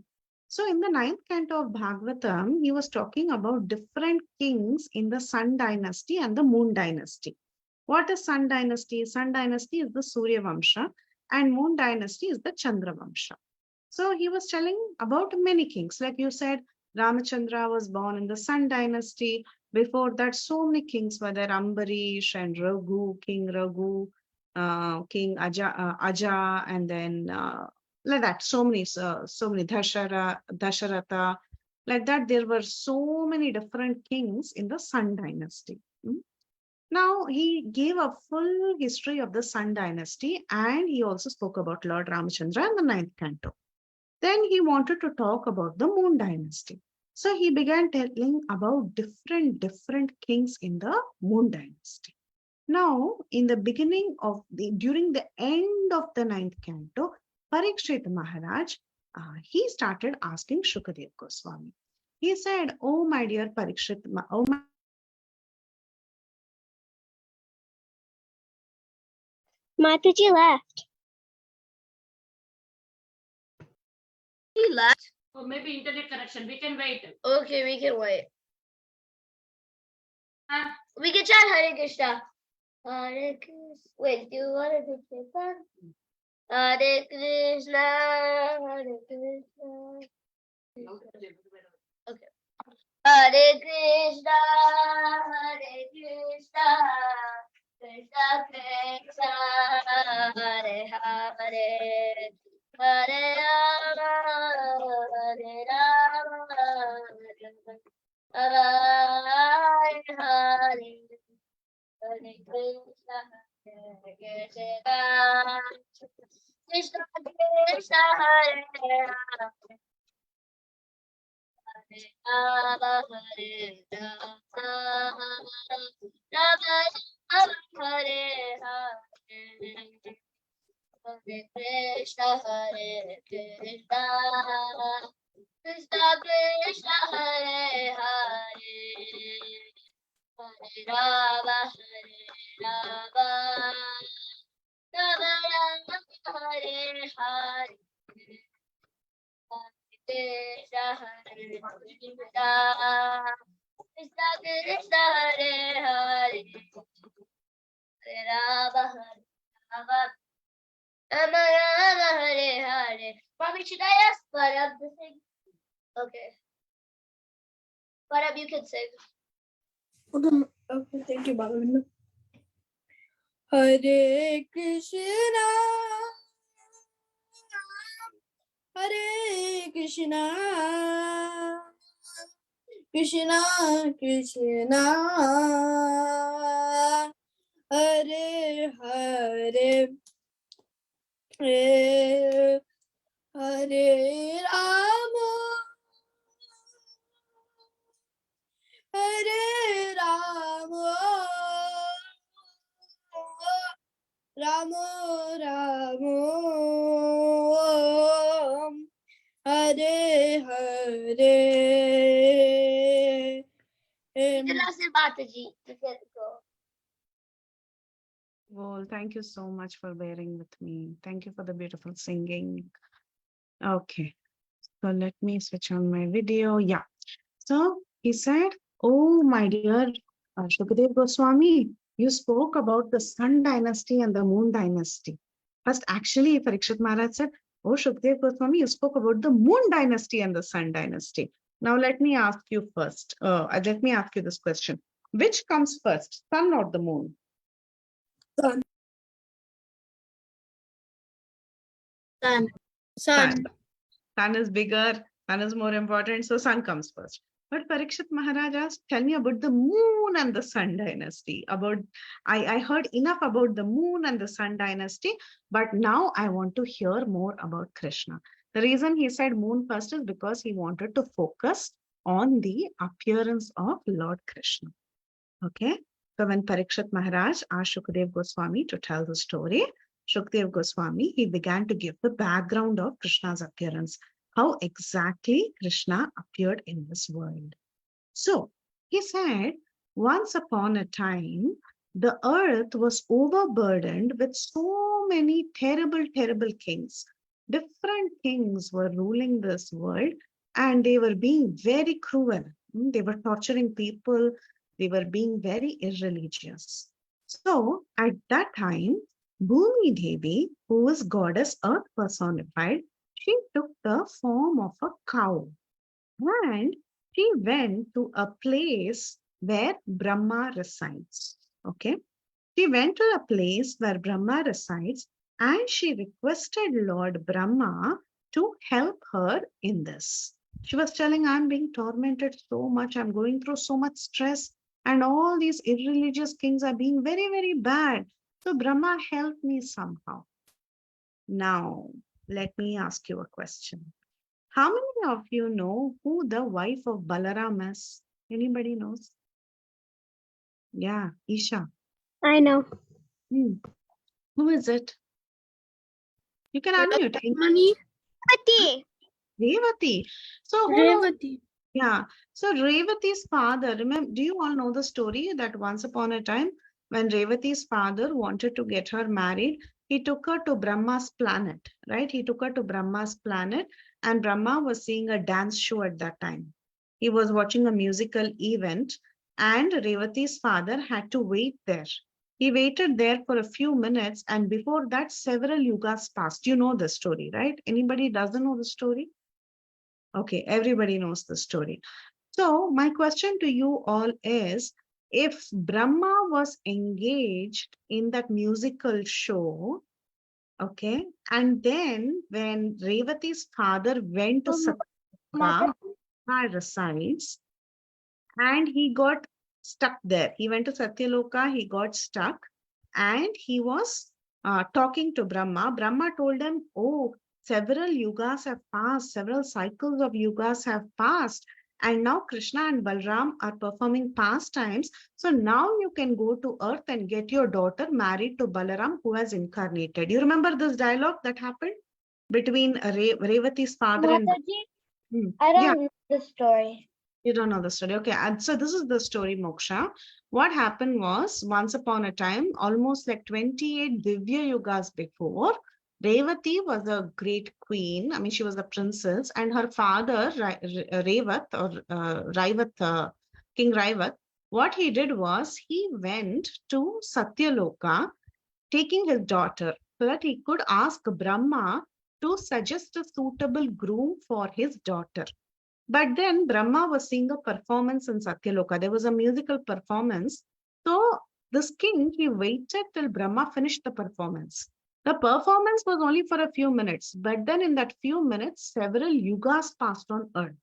So in the ninth canto of Bhagavatam, he was talking about different kings in the Sun dynasty and the Moon dynasty. What is Sun dynasty? Sun dynasty is the Surya Vamsha and Moon dynasty is the Chandra Vamsha. So he was telling about many kings. Like you said, Ramachandra was born in the Sun dynasty. Before that, so many kings were there, Ambarish and Raghu, King Raghu, King Aja, and then like that, so many Dasharatha. Like that, there were so many different kings in the Sun dynasty. Now, he gave a full history of the Sun dynasty and he also spoke about Lord Ramachandra in the ninth canto. Then he wanted to talk about the Moon dynasty. So he began telling about different kings in the Moon dynasty. Now, in the beginning of during the end of the ninth canto, Parikshit Maharaj, he started asking Shukadev Goswami. He said, "Oh my dear Parikshit, oh my Mataji left. He left. Or maybe internet connection. We can wait. Okay, we can wait. Huh? We can chant Hare Krishna. Hare Krishna. Wait, do you want to do Kirtan? Hare Krishna, Hare Krishna. Okay. Hare Krishna, Hare Krishna, Krishna Krishna, Hare Hare, Hare Rama, Hare Rama, Hare Hare, Hare Krishna, Hare Krishna, Krishna Krishna, Hare Rama. Rama Hare Rama, Rama Rama Hare Hare, Hare Krishna, Hare Krishna, Krishna Krishna, Hare Hare, Hare Rama, Rama Rama, Hare Hare. Krishna Hare Krishna, Krishna Krishna Hare Hare, Hare Rama Hare Rama, Rama Rama Hare Hare. Mommy, should I ask Parab to sing? Okay. Parab, you can sing. Okay, thank you, Balavinda. Hare Krishna, Hare Krishna, Krishna Krishna, Hare Hare, Hare Hare Rama, Hare Rama, Rama Rama, Hare Hare. Namaste, Mataji. You can go. Well, thank you so much for bearing with me. Thank you for the beautiful singing. Okay, so let me switch on my video. Yeah. So he said, "Oh, my dear Shukadev Goswami, you spoke about the Sun dynasty and the Moon dynasty." First, actually, Parikshit Maharaj said, "Oh, Shukadev Goswami, you spoke about the Moon dynasty and the Sun dynasty." Now, let me ask you first. Let me ask you this question: which comes first, Sun or the Moon? Sun. Sun. Sun. Sun is bigger, Sun is more important, so Sun comes first. But Parikshit Maharaj asked, tell me about the Moon and the Sun dynasty. I heard enough about the Moon and the Sun dynasty, but now I want to hear more about Krishna. The reason he said Moon first is because he wanted to focus on the appearance of Lord Krishna. Okay. So when Parikshit Maharaj asked Shukdev Goswami to tell the story, Shukdev Goswami, he began to give the background of Krishna's appearance, how exactly Krishna appeared in this world. So he said, once upon a time, the earth was overburdened with so many terrible, terrible kings. Different kings were ruling this world and they were being very cruel. They were torturing people. They were being very irreligious. So at that time, Bhumi Devi, who was goddess earth personified, she took the form of a cow. And she went to a place where Brahma resides. Okay. She went to a place where Brahma resides and she requested Lord Brahma to help her in this. She was telling, I'm being tormented so much, I'm going through so much stress, and all these irreligious kings are being very, very bad. So Brahma, help me somehow. Now, let me ask you a question. How many of you know who the wife of Balaram is? Anybody knows? Yeah, Isha. I know. Who is it? You can unmute. Money. Pati. Revati. So who knows? Revati. Yeah. So Revati's father, remember, do you all know the story that once upon a time when Revati's father wanted to get her married, he took her to Brahma's planet, right? He took her to Brahma's planet and Brahma was seeing a dance show at that time. He was watching a musical event and Revati's father had to wait there. He waited there for a few minutes and before that several yugas passed. You know the story, right? Anybody doesn't know the story? Okay, everybody knows the story. So my question to you all is, if Brahma was engaged in that musical show, okay, and then when Revati's father went to Satyaloka, where resides, and he got stuck there. He went to Satyaloka, he got stuck, and he was talking to Brahma. Brahma told him, oh, several yugas have passed, several cycles of yugas have passed, and now Krishna and Balram are performing pastimes. So now you can go to earth and get your daughter married to Balaram, who has incarnated. You remember this dialogue that happened between Revati's father and... Mataji, I don't know the story. You don't know the story. Okay. And so this is the story, Moksha. What happened was, once upon a time, almost like 28 Divya Yugas before, Revati was a great queen. I mean, she was a princess, and her father, Revat, or Raivat, King Raivat, what he did was he went to Satyaloka, taking his daughter, so that he could ask Brahma to suggest a suitable groom for his daughter. But then Brahma was seeing a performance in Satyaloka. There was a musical performance. So this king, he waited till Brahma finished the performance. The performance was only for a few minutes, but then in that few minutes, several yugas passed on earth.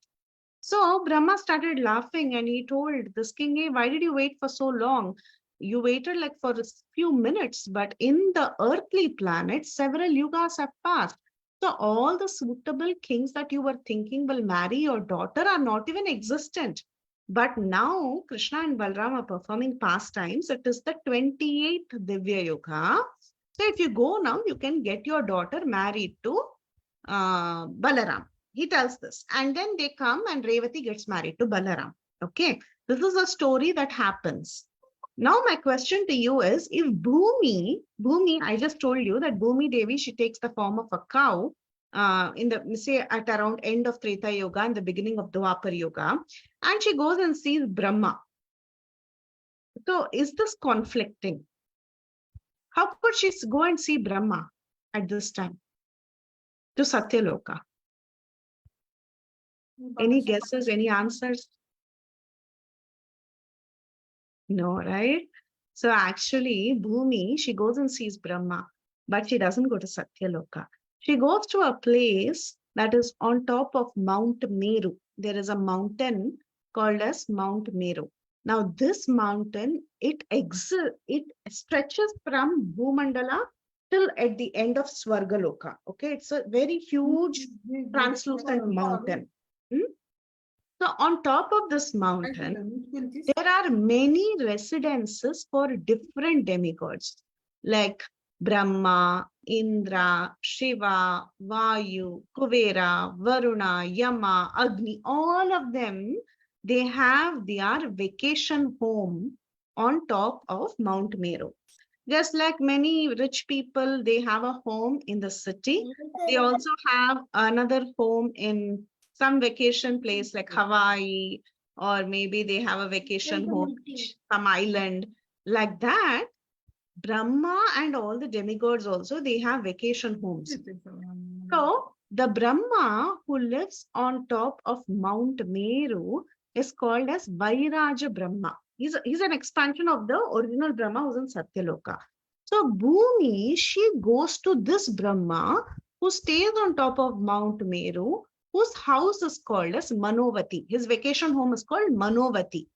So Brahma started laughing and he told this king, hey, why did you wait for so long? You waited like for a few minutes, but in the earthly planet, several yugas have passed. So all the suitable kings that you were thinking will marry your daughter are not even existent. But now Krishna and Balram are performing pastimes. It is the 28th Divya Yuga. So if you go now, you can get your daughter married to Balaram. He tells this. And then they come and Revati gets married to Balaram. Okay. This is a story that happens. Now my question to you is, if Bhumi, I just told you that Bhumi Devi, she takes the form of a cow in the, say, at around end of Treta Yuga and the beginning of Dwapar Yuga, and she goes and sees Brahma. So is this conflicting? How could she go and see Brahma at this time to Satyaloka? Any guesses, any answers? No, right? So actually, Bhumi, she goes and sees Brahma, but she doesn't go to Satyaloka. She goes to a place that is on top of Mount Meru. There is a mountain called as Mount Meru. Now, this mountain, it stretches from Bhumandala till at the end of Swargaloka. Okay, it's a very huge translucent mountain. So on top of this mountain, there are many residences for different demigods like Brahma, Indra, Shiva, Vayu, Kuvera, Varuna, Yama, Agni, all of them, they have their vacation home on top of Mount Meru. Just like many rich people, they have a home in the city. They also have another home in some vacation place like Hawaii, or maybe they have a vacation home, some island. Like that, Brahma and all the demigods also, they have vacation homes. So the Brahma who lives on top of Mount Meru is called as Vairaja Brahma. He's an expansion of the original Brahma who's in Satyaloka. So Bhumi, she goes to this Brahma who stays on top of Mount Meru, whose house is called as Manovati. His vacation home is called Manovati.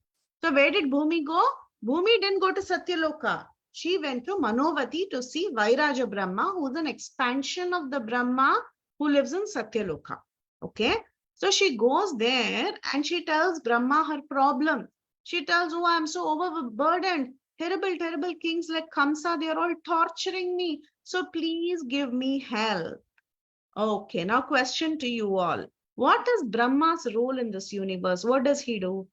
So where did Bhumi go? Bhumi didn't go to Satyaloka. She went to Manovati to see Vairaja Brahma, who's an expansion of the Brahma who lives in Satyaloka. Okay. So she goes there and she tells Brahma her problem. She tells, oh, I'm so overburdened. Terrible, terrible kings like Kamsa, they're all torturing me. So please give me help. Okay, now question to you all. What is Brahma's role in this universe? What does he do?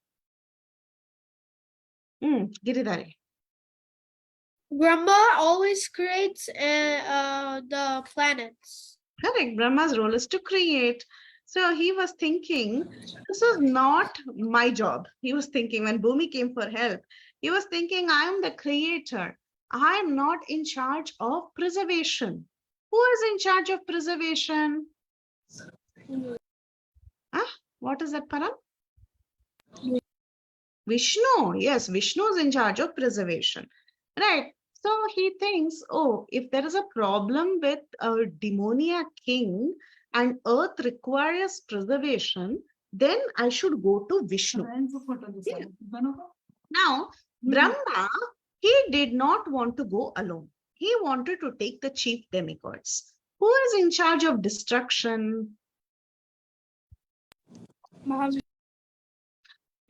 Giridhari. Brahma always creates the planets. Correct. Brahma's role is to create. So he was thinking, this is not my job. He was thinking when Bhumi came for help, he was thinking, I am the creator. I am not in charge of preservation. Who is in charge of preservation? What is that, Param? Vishnu. Yes, Vishnu is in charge of preservation. Right. So he thinks, oh, if there is a problem with a demoniac king and earth requires preservation, then I should go to Vishnu. Yeah. Now, Brahma, he did not want to go alone. He wanted to take the chief demigods. Who is in charge of destruction?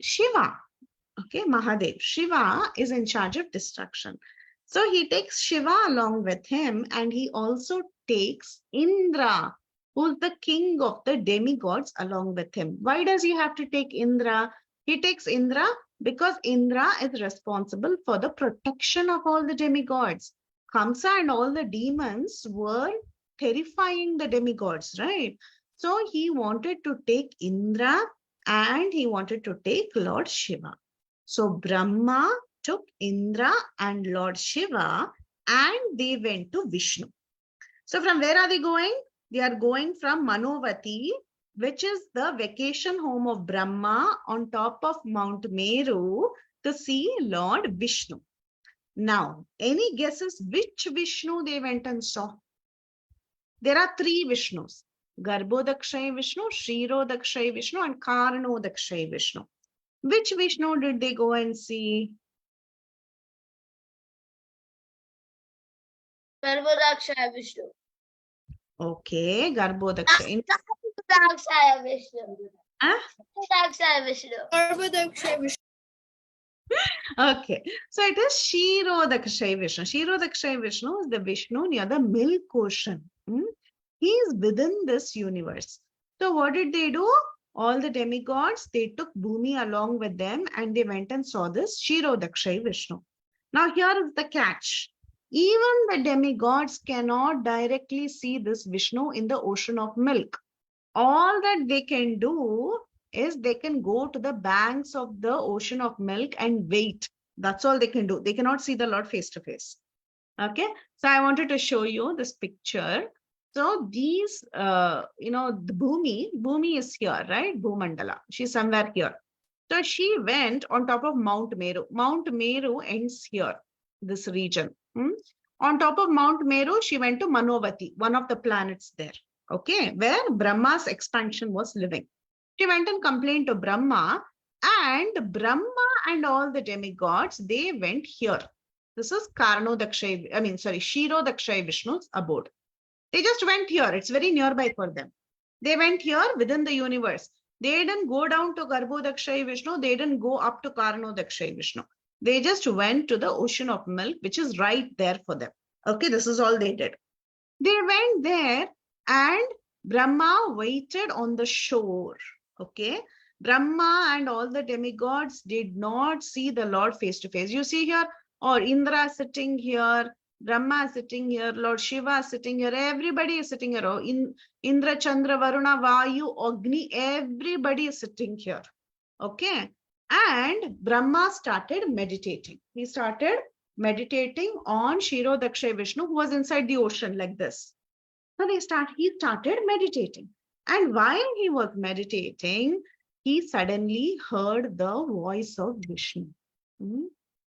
Shiva. Okay, Mahadev. Shiva is in charge of destruction. So he takes Shiva along with him, and he also takes Indra, who's the king of the demigods, along with him. Why does he have to take Indra? He takes Indra because Indra is responsible for the protection of all the demigods. Kamsa and all the demons were terrifying the demigods, right? So he wanted to take Indra and he wanted to take Lord Shiva. So Brahma took Indra and Lord Shiva and they went to Vishnu. So from where are they going? They are going from Manovati, which is the vacation home of Brahma on top of Mount Meru, to see Lord Vishnu. Now, any guesses which Vishnu they went and saw? There are three Vishnus: Garbhodakshay Vishnu, Kshirodakshay Vishnu, and Karnodakshay Vishnu. Which Vishnu did they go and see? Garbhodakshaya Vishnu. Okay, Garbhodakshay. Garbhodakshaya Vishnu. Huh? Garbhodakshaya Vishnu. Okay, so it is Kshirodakshay Vishnu. Kshirodakshay Vishnu is the Vishnu near the milk ocean. He is within this universe. So what did they do? All the demigods, they took Bhumi along with them and they went and saw this Kshirodakshay Vishnu. Now here is the catch. Even the demigods cannot directly see this Vishnu in the ocean of milk. All that they can do is they can go to the banks of the ocean of milk and wait. That's all they can do. They cannot see the Lord face to face. Okay. So I wanted to show you this picture. So these, the Bhumi is here, right? Bhumandala. She's somewhere here. So she went on top of Mount Meru. Mount Meru ends here, this region. On top of Mount Meru, she went to Manovati, one of the planets there. Okay, where Brahma's expansion was living. She went and complained to Brahma, and Brahma and all the demigods, they went here. This is Kshirodakshay Vishnu's abode. They just went here. It's very nearby for them. They went here within the universe. They didn't go down to Garbhodakshay Vishnu. They didn't go up to Karnodakshay Vishnu. They just went to the ocean of milk, which is right there for them. Okay, this is all they did. They went there and Brahma waited on the shore. Okay, Brahma and all the demigods did not see the Lord face to face. You see here, or Indra sitting here, Brahma sitting here, Lord Shiva sitting here, everybody is sitting here. Oh, Indra, Chandra, Varuna, Vayu, Agni, everybody is sitting here. Okay, and Brahma started meditating. He started meditating on Kshirodakshay Vishnu, who was inside the ocean like this. So he started meditating. And while he was meditating, he suddenly heard the voice of Vishnu.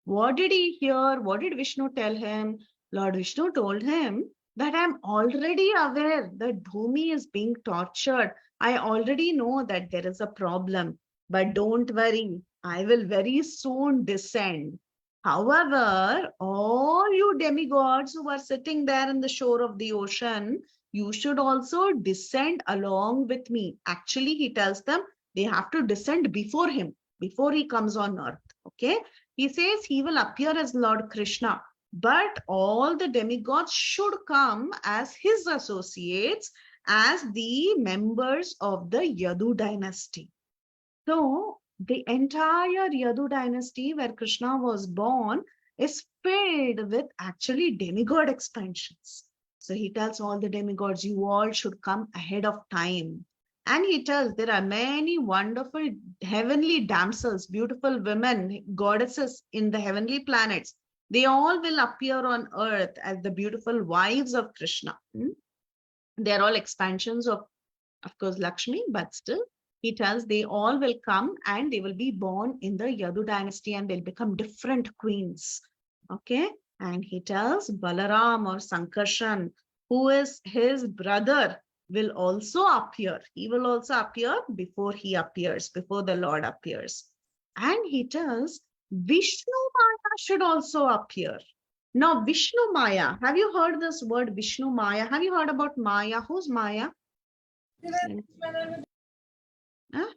What did he hear? What did Vishnu tell him? Lord Vishnu told him that I'm already aware that Bhumi is being tortured. I already know that there is a problem, but don't worry, I will very soon descend. However, all you demigods who are sitting there in the shore of the ocean, you should also descend along with me. Actually, he tells them they have to descend before him, before he comes on earth. Okay. He says he will appear as Lord Krishna, but all the demigods should come as his associates, as the members of the Yadu dynasty. So the entire Yadu dynasty where Krishna was born is filled with actually demigod expansions. So he tells all the demigods, you all should come ahead of time. And he tells there are many wonderful heavenly damsels, beautiful women, goddesses in the heavenly planets. They all will appear on earth as the beautiful wives of Krishna. They're all expansions of course, Lakshmi, but still, he tells they all will come and they will be born in the Yadu dynasty and they'll become different queens. Okay. And he tells Balaram or Sankarshan, who is his brother, will also appear. He will also appear before he appears, before the Lord appears. And he tells Vishnu Maya should also appear. Now, Vishnu Maya, have you heard this word Vishnu Maya? Have you heard about Maya? Who's Maya? Huh?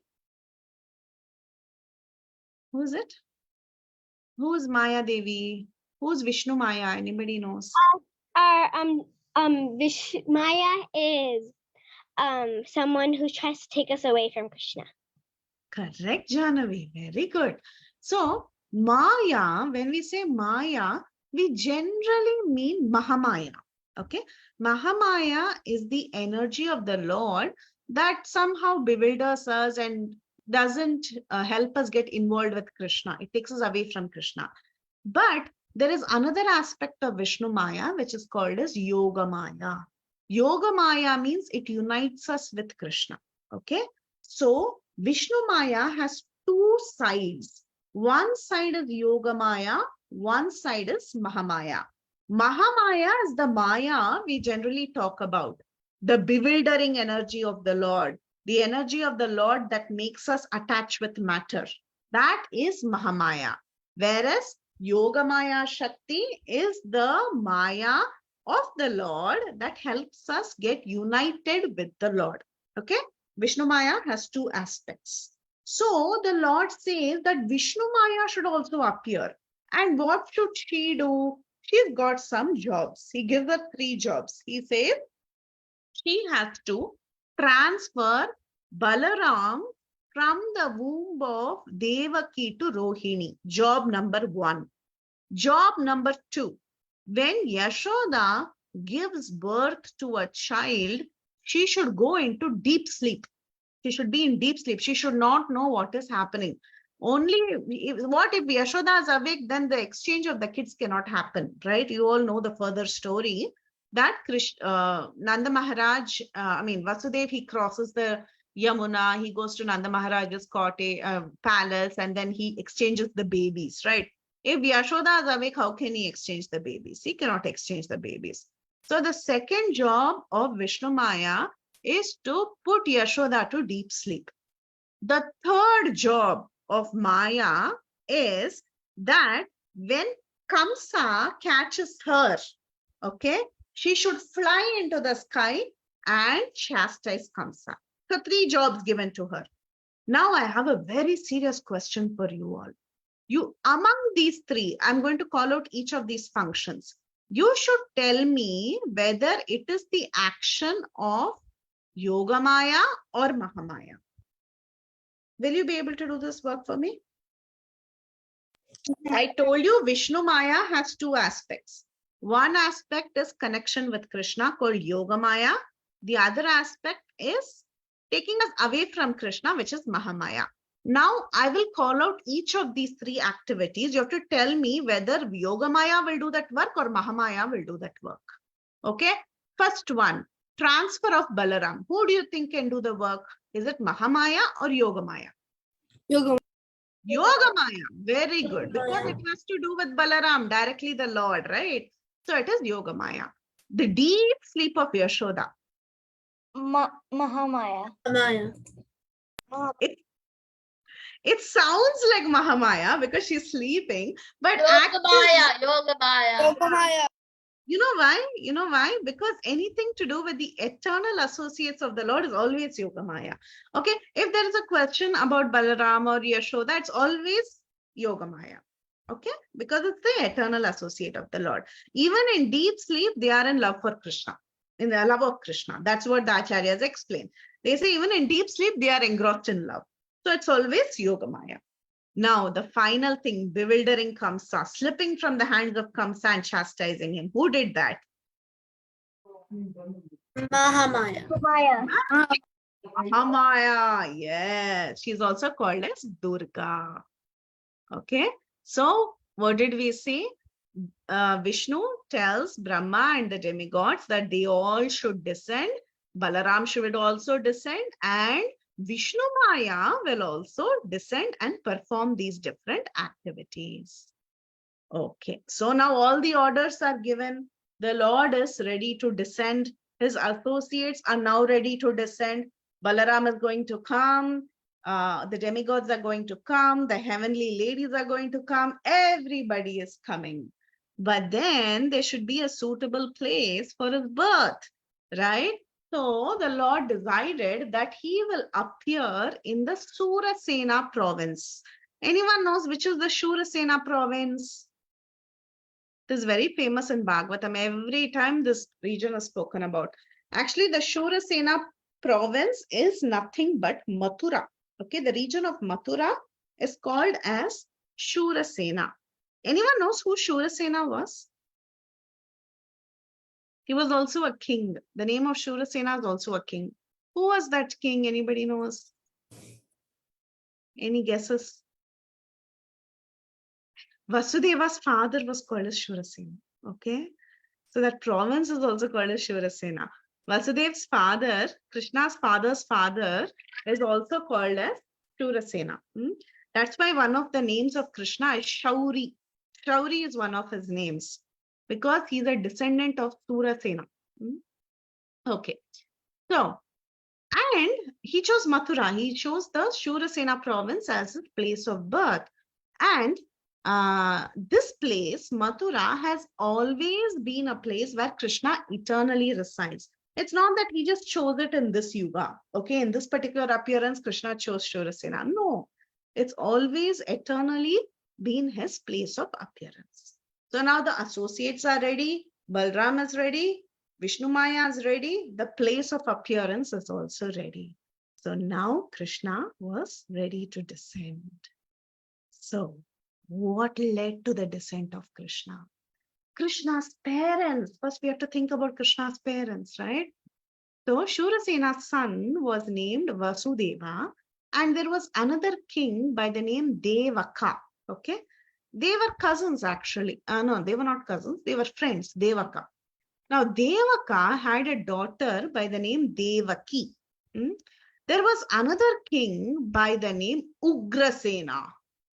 Who is it? Who is Maya Devi? Who's Vishnu Maya? Anybody knows? Maya is someone who tries to take us away from Krishna. Correct, Jahnavi. Very good. So, Maya, when we say Maya, we generally mean Mahamaya. Okay. Mahamaya is the energy of the Lord that somehow bewilders us and doesn't help us get involved with Krishna. It takes us away from Krishna. But there is another aspect of Vishnu Maya, which is called as Yoga Maya. Yoga Maya means it unites us with Krishna. Okay. So Vishnu Maya has two sides. One side is Yoga Maya, one side is Mahamaya. Mahamaya is the Maya we generally talk about, the bewildering energy of the Lord, the energy of the Lord that makes us attach with matter. That is Mahamaya. Whereas Yoga Maya Shakti is the Maya of the Lord that helps us get united with the Lord. Okay. Vishnu Maya has two aspects. So the Lord says that Vishnu Maya should also appear. And what should she do? She's got some jobs. He gives her 3 jobs. He says she has to transfer Balaram from the womb of Devaki to Rohini. Job number 1. Job number 2. When Yashoda gives birth to a child, she should go into deep sleep. She should be in deep sleep. She should not know what is happening. Only what if Yashoda is awake, then the exchange of the kids cannot happen, right? You all know the further story that Nanda Maharaj, Vasudev, he crosses the Yamuna, he goes to Nanda Maharaj's palace, and then he exchanges the babies, right? If Yashoda is awake, how can he exchange the babies? He cannot exchange the babies. So the second job of Vishnu Maya is to put Yashoda to deep sleep. The third job of Maya is that when Kamsa catches her, okay, she should fly into the sky and chastise Kamsa. So 3 jobs given to her. Now I have a very serious question for you all. You, among these three, I'm going to call out each of these functions. You should tell me whether it is the action of Yogamaya or Mahamaya. Will you be able to do this work for me? I told you Vishnu Maya has two aspects. One aspect is connection with Krishna called Yogamaya. The other aspect is taking us away from Krishna, which is Mahamaya. Now I will call out each of these three activities. You have to tell me whether Yogamaya will do that work or Mahamaya will do that work. Okay. First one, transfer of Balaram. Who do you think can do the work? Is it Mahamaya or Yogamaya? Yoga. Yogamaya. Very good. Because it has to do with Balaram, directly the Lord, right? So it is Yogamaya. The deep sleep of Yashoda. Mahamaya. Maya. It sounds like Mahamaya because she's sleeping, but Yogamaya. you know why? You know why? Because anything to do with the eternal associates of the Lord is always Yogamaya. Okay, if there is a question about Balaram or Yashoda, it's always Yogamaya. Okay, because it's the eternal associate of the Lord. Even in deep sleep, they are in love for Krishna, in the love of Krishna. That's what the Acharyas explain. They say even in deep sleep, they are engrossed in love. So it's always Yogamaya. Now, the final thing, bewildering Kamsa, slipping from the hands of Kamsa and chastising him. Who did that? Mahamaya. Mahamaya. Yes, she's also called as Durga. Okay, so what did we see? Vishnu tells Brahma and the demigods that they all should descend. Balaram should also descend, and Vishnu Maya will also descend and perform these different activities. Okay, so now all the orders are given. The Lord is ready to descend. His associates are now ready to descend. Balaram is going to come. The demigods are going to come. The heavenly ladies are going to come. Everybody is coming. But then there should be a suitable place for his birth, right? So the Lord decided that he will appear in the Surasena province. Anyone knows which is the Surasena province? It is very famous in Bhagavatam. Every time this region is spoken about. Actually, the Surasena province is nothing but Mathura. Okay, the region of Mathura is called as Surasena. Anyone knows who Surasena was? He was also a king. The name of Shurasena is also a king. Who was that king? Anybody knows? Any guesses? Vasudeva's father was called as Shurasena. Okay. So that province is also called as Shurasena. Vasudev's father, Krishna's father's father, is also called as Shurasena. That's why one of the names of Krishna is Shauri. Shauri is one of his names because he's a descendant of Surasena. Okay. So, and he chose Mathura. He chose the Shurasena province as his place of birth. And this place, Mathura, has always been a place where Krishna eternally resides. It's not that he just chose it in this yuga. Okay, in this particular appearance, Krishna chose Shurasena. No, it's always eternally been his place of appearance. So now the associates are ready. Balram is ready. Vishnu Maya is ready. The place of appearance is also ready. So now Krishna was ready to descend. So what led to the descent of Krishna? Krishna's parents. First, we have to think about Krishna's parents, right? So Shurasena's son was named Vasudeva, and there was another king by the name Devaka. Okay, they were cousins actually. No, they were not cousins. They were friends. Devaka. Now, Devaka had a daughter by the name Devaki. There was another king by the name Ugrasena.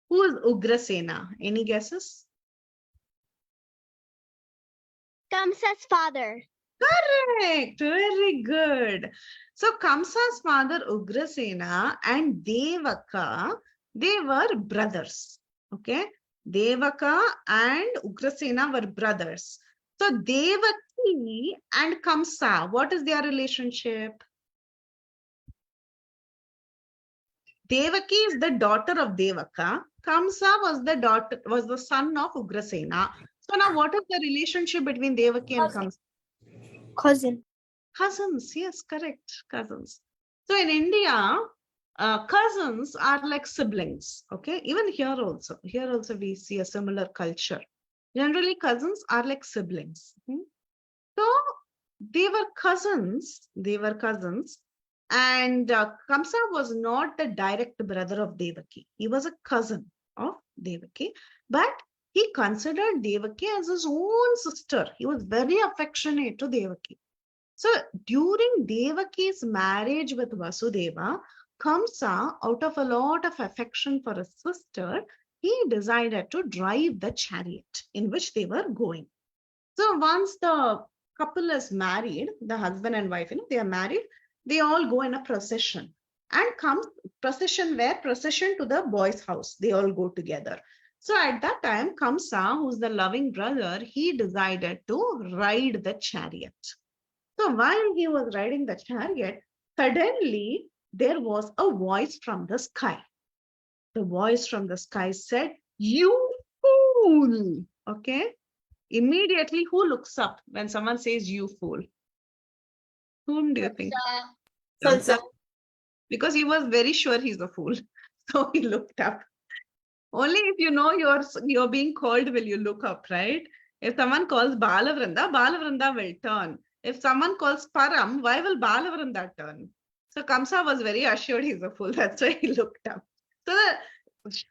Who is Ugrasena? Any guesses? Kamsa's father. Correct. Very good. So, Kamsa's father Ugrasena and Devaka, they were brothers. Okay. Devaka and Ugrasena were brothers. So, Devaki and Kamsa, what is their relationship? Devaki is the daughter of Devaka. Kamsa was the son of Ugrasena. So now what is the relationship between Devaki and Kamsa? Cousin. Cousins, yes, correct. Cousins. So in India, cousins are like siblings. Okay, even here also. Here also we see a similar culture. Generally, cousins are like siblings. So they were cousins. They were cousins. And Kamsa was not the direct brother of Devaki. He was a cousin of Devaki. But he considered Devaki as his own sister. He was very affectionate to Devaki. So during Devaki's marriage with Vasudeva, Kamsa, out of a lot of affection for his sister, he decided to drive the chariot in which they were going. So once the couple is married, the husband and wife, they are married, they all go in a procession and come procession to the boy's house. They all go together. So at that time, Kamsa, who's the loving brother, he decided to ride the chariot. So while he was riding the chariot, suddenly there was a voice from the sky. The voice from the sky said, "You fool." Okay. Immediately, who looks up when someone says "you fool"? Whom do you think? Kamsa. Because he was very sure he's a fool. So he looked up. Only if you know you're being called will you look up, right? If someone calls Balavranda will turn. If someone calls Param, why will Balavranda turn? So Kamsa was very assured he's a fool. That's why he looked up. So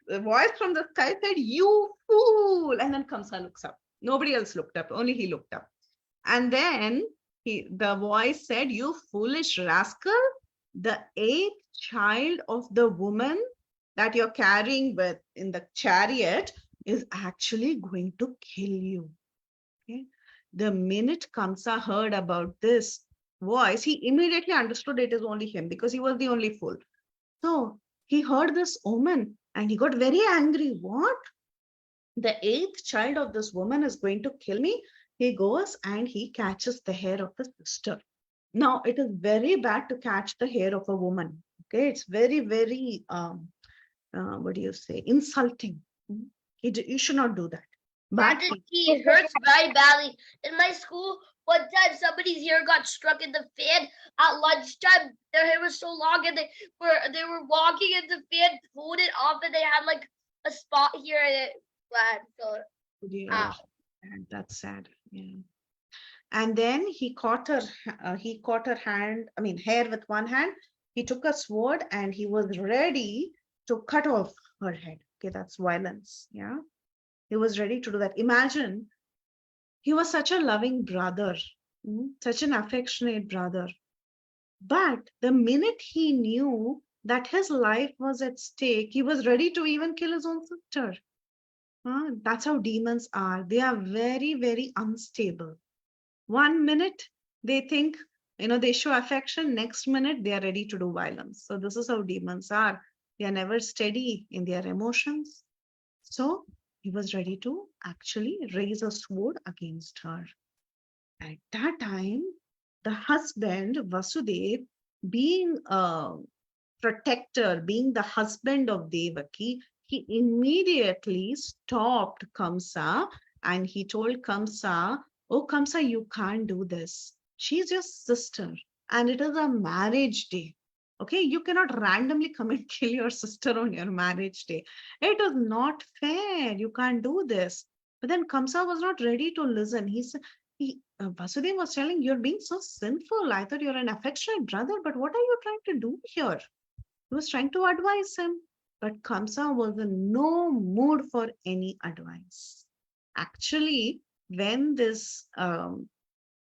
the voice from the sky said, "You fool." And then Kamsa looks up. Nobody else looked up. Only he looked up. And then the voice said, "You foolish rascal, the 8th child of the woman that you're carrying with in the chariot is actually going to kill you." Okay. The minute Kamsa heard about this voice, he immediately understood it is only him because he was the only fool. So he heard this omen and he got very angry. What? The 8th child of this woman is going to kill me? He goes and he catches the hair of his sister. Now, it is very bad to catch the hair of a woman. Okay, it's very, very, what do you say, insulting. You should not do that. But It hurts very badly. In my school, one time somebody's hair got struck in the fan at lunchtime. Their hair was so long, and they were walking, and the fan pulled it off, and they had like a spot here, and it bled. So, yeah, that's sad. Yeah. And then he caught her hair with one hand. He took a sword and he was ready to cut off her head. Okay, that's violence. Yeah. He was ready to do that. Imagine, he was such a loving brother, such an affectionate brother. But the minute he knew that his life was at stake, he was ready to even kill his own sister. That's how demons are. They are very, very unstable. One minute they think, they show affection. Next minute they are ready to do violence. So this is how demons are. They are never steady in their emotions. So he was ready to actually raise a sword against her. At that time, the husband, Vasudev, being a protector, being the husband of Devaki, he immediately stopped Kamsa and he told Kamsa, "Oh, Kamsa, you can't do this. She's your sister and it is a marriage day. Okay, you cannot randomly come and kill your sister on your marriage day. It is not fair. You can't do this." But then Kamsa was not ready to listen. Vasudev was telling, "You're being so sinful. I thought you're an affectionate brother, but what are you trying to do here?" He was trying to advise him, but Kamsa was in no mood for any advice. Actually, when this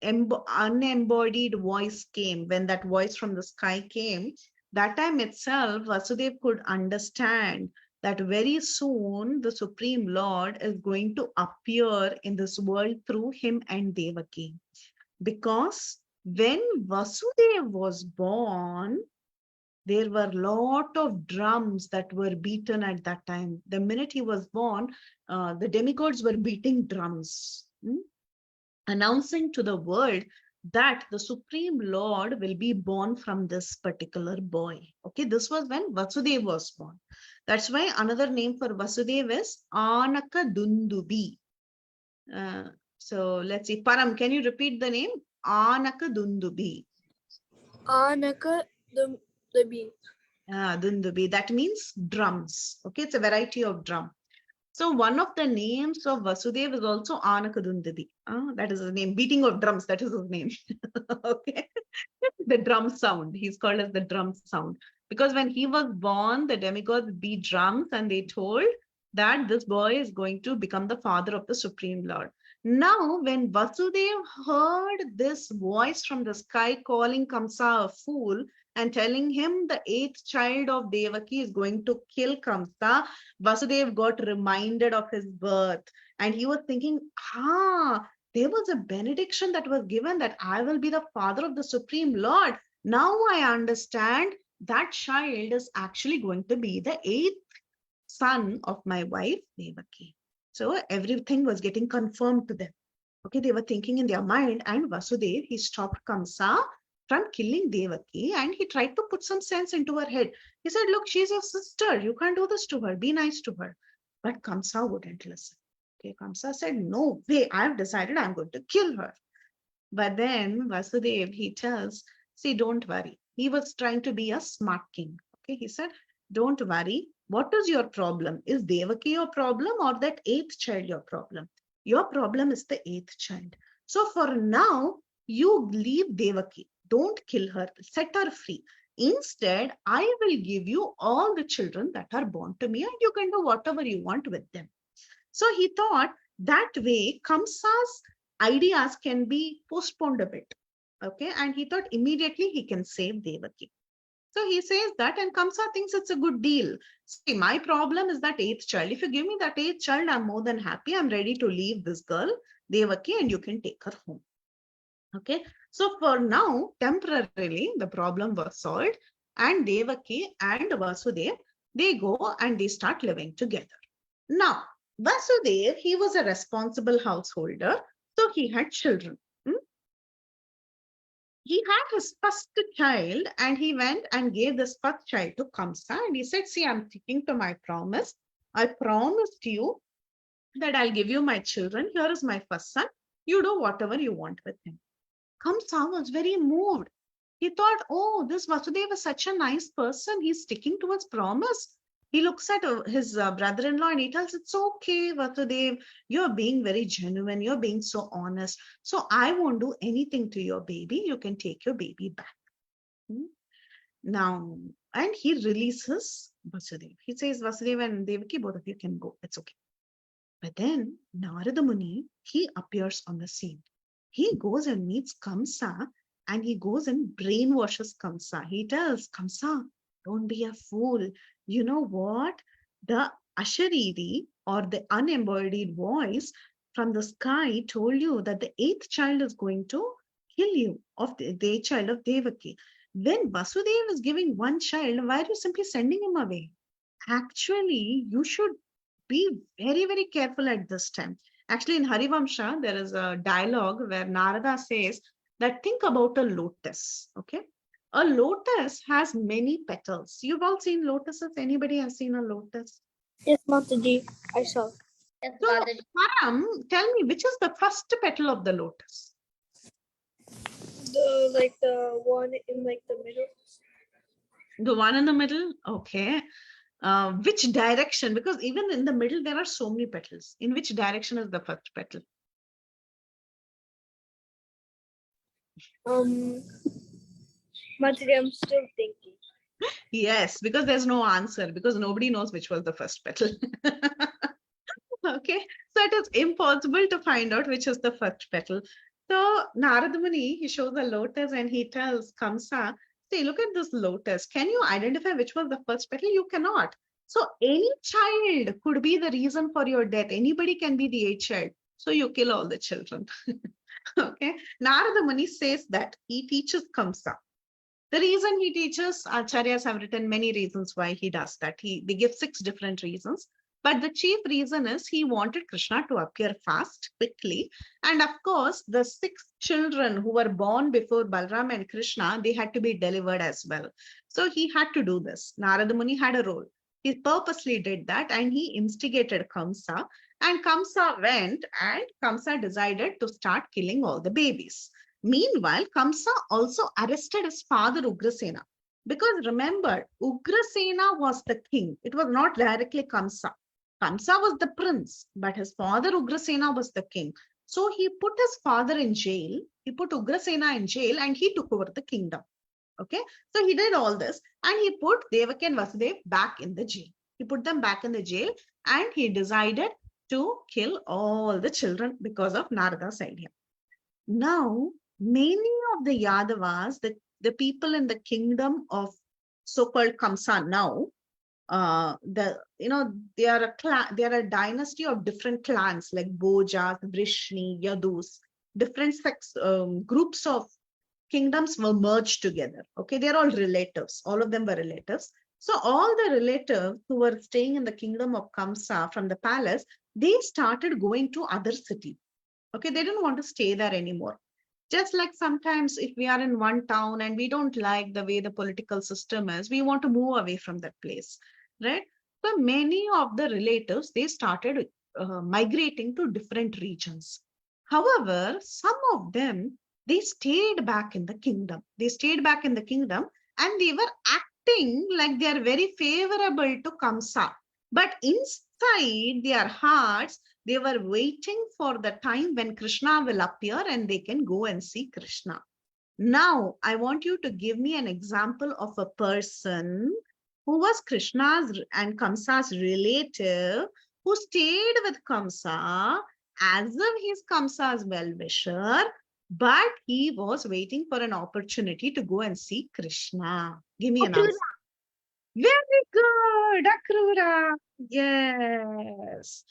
unembodied voice came, when that voice from the sky came, that time itself, Vasudev could understand that very soon the Supreme Lord is going to appear in this world through him and Devaki. Because when Vasudev was born, there were a lot of drums that were beaten at that time. The minute he was born, the demigods were beating drums, announcing to the world that the Supreme Lord will be born from this particular boy. Okay, this was when Vasudeva was born. That's why another name for Vasudeva is Anaka Dundubi. So let's see. Param, can you repeat the name? Anaka Dundubi. Anaka the bee. Dundubi. That means drums. Okay, it's a variety of drum. So one of the names of Vasudeva is also Anaka Dundubi. That is his name. Beating of drums. That is his name. Okay, the drum sound. He's called as the drum sound because when he was born, the demigods beat drums and they told that this boy is going to become the father of the Supreme Lord. Now, when Vasudeva heard this voice from the sky calling Kamsa a fool and telling him the 8th child of Devaki is going to kill Kamsa, Vasudeva got reminded of his birth and he was thinking, there was a benediction that was given that I will be the father of the Supreme Lord. Now I understand that child is actually going to be the 8th son of my wife, Devaki. So everything was getting confirmed to them. Okay, they were thinking in their mind, and Vasudeva, he stopped Kamsa from killing Devaki and he tried to put some sense into her head. He said, look, she's your sister. You can't do this to her. Be nice to her. But Kamsa wouldn't listen. Okay, Kamsa said, no way, I've decided I'm going to kill her. But then Vasudeva, he tells, see, don't worry. He was trying to be a smart king. Okay, he said, don't worry. What is your problem? Is Devaki your problem or that 8th child your problem? Your problem is the 8th child. So for now, you leave Devaki. Don't kill her. Set her free. Instead, I will give you all the children that are born to me and you can do whatever you want with them. So he thought that way Kamsa's ideas can be postponed a bit. Okay. And he thought immediately he can save Devaki. So he says that and Kamsa thinks it's a good deal. See, my problem is that 8th child. If you give me that 8th child, I'm more than happy. I'm ready to leave this girl, Devaki, and you can take her home. Okay. So for now, temporarily, the problem was solved and Devaki and Vasudeva, they go and they start living together. Now, Vasudeva, he was a responsible householder. So he had children. He had his first child and he went and gave this first child to Kamsa and he said, see, I'm sticking to my promise. I promised you that I'll give you my children. Here is my first son. You do whatever you want with him. Kamsa was very moved. He thought, oh, this Vasudeva is such a nice person. He's sticking to his promise. He looks at his brother-in-law and he tells, it's okay, Vasudeva, you're being very genuine. You're being so honest. So I won't do anything to your baby. You can take your baby back. Now, and he releases Vasudeva. He says, Vasudeva and Devaki, both of you can go. It's okay. But then Narada Muni, he appears on the scene. He goes and meets Kamsa and he goes and brainwashes Kamsa. He tells Kamsa, don't be a fool. You know what? The Ashariri or the unembodied voice from the sky told you that the 8th child is going to kill you, of the 8th child of Devaki. When Vasudeva is giving one child, why are you simply sending him away? Actually, you should be very, very careful at this time. Actually, in Harivamsha, there is a dialogue where Narada says that think about a lotus, okay? A lotus has many petals. You've all seen lotuses. Anybody has seen a lotus? Yes, Mataji, I saw. Yes, So, Mataji. Param, tell me, which is the first petal of the lotus? The one in the middle. The one in the middle? Okay. Which direction? Because even in the middle, there are so many petals. In which direction is the first petal? Mataji, I'm still thinking. Yes, because there's no answer, because nobody knows which was the first petal. Okay, so it is impossible to find out which is the first petal. So Narada Muni, he shows a lotus and he tells Kamsa, see, look at this lotus. Can you identify which was the first petal? You cannot. So any child could be the reason for your death. Anybody can be the 8th child. So you kill all the children. Okay, Narada Muni says that he teaches Kamsa. The reason he teaches, Acharyas have written many reasons why he does that. They give 6 different reasons. But the chief reason is he wanted Krishna to appear fast, quickly. And of course, the 6 children who were born before Balram and Krishna, they had to be delivered as well. So he had to do this. Narada Muni had a role. He purposely did that and he instigated Kamsa. And Kamsa went and Kamsa decided to start killing all the babies. Meanwhile, Kamsa also arrested his father Ugrasena. Because remember, Ugrasena was the king. It was not directly Kamsa. Kamsa was the prince, but his father Ugrasena was the king. So he put his father in jail. He put Ugrasena in jail and he took over the kingdom. Okay, so he did all this and he put Devaki and Vasudev back in the jail. He put them back in the jail and he decided to kill all the children because of Narada's idea. Now, many of the Yadavas, the people in the kingdom of so-called Kamsa now, they are a dynasty of different clans like Bojas, Vrishni, Yadus, different groups of kingdoms were merged together. Okay, they're all relatives. All of them were relatives. So all the relatives who were staying in the kingdom of Kamsa from the palace, they started going to other cities. Okay, they didn't want to stay there anymore. Just like sometimes if we are in one town and we don't like the way the political system is, we want to move away from that place, right? So many of the relatives, they started migrating to different regions. However, some of them, they stayed back in the kingdom. They stayed back in the kingdom and they were acting like they are very favorable to Kamsa. But inside their hearts, they were waiting for the time when Krishna will appear and they can go and see Krishna. Now, I want you to give me an example of a person who was Krishna's and Kamsa's relative, who stayed with Kamsa as if he's Kamsa's well-wisher, but he was waiting for an opportunity to go and see Krishna. Give me an answer. Very good, Akrura. Yes.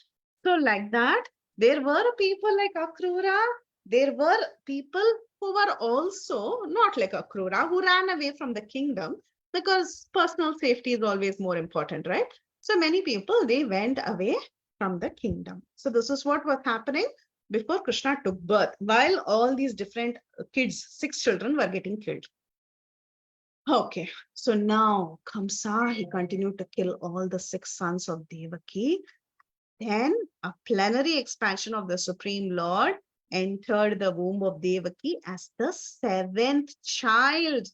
So like that, there were people like Akrura. There were people who were also not like Akrura, who ran away from the kingdom because personal safety is always more important, right? So many people, they went away from the kingdom. So this is what was happening before Krishna took birth, while all these different kids, 6 children were getting killed. Okay, so now Kamsa, he continued to kill all the 6 sons of Devaki. Then a plenary expansion of the Supreme Lord entered the womb of Devaki as the 7th child,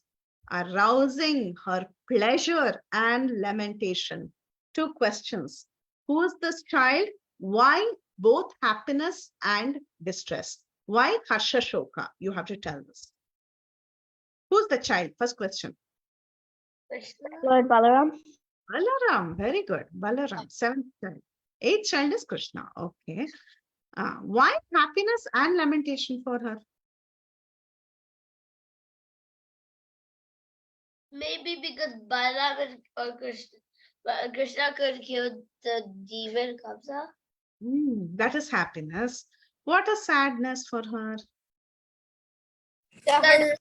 arousing her pleasure and lamentation. 2 questions. Who is this child? Why both happiness and distress? Why Harsha Shoka? You have to tell this. Who's the child? First question. Lord Balaram. Balaram, very good. Balaram, 7th child. 8th child is Krishna. Okay. Why happiness and lamentation for her? Maybe because Balaram or Krishna could kill the demon Kamsa. That is happiness. What is sadness for her? That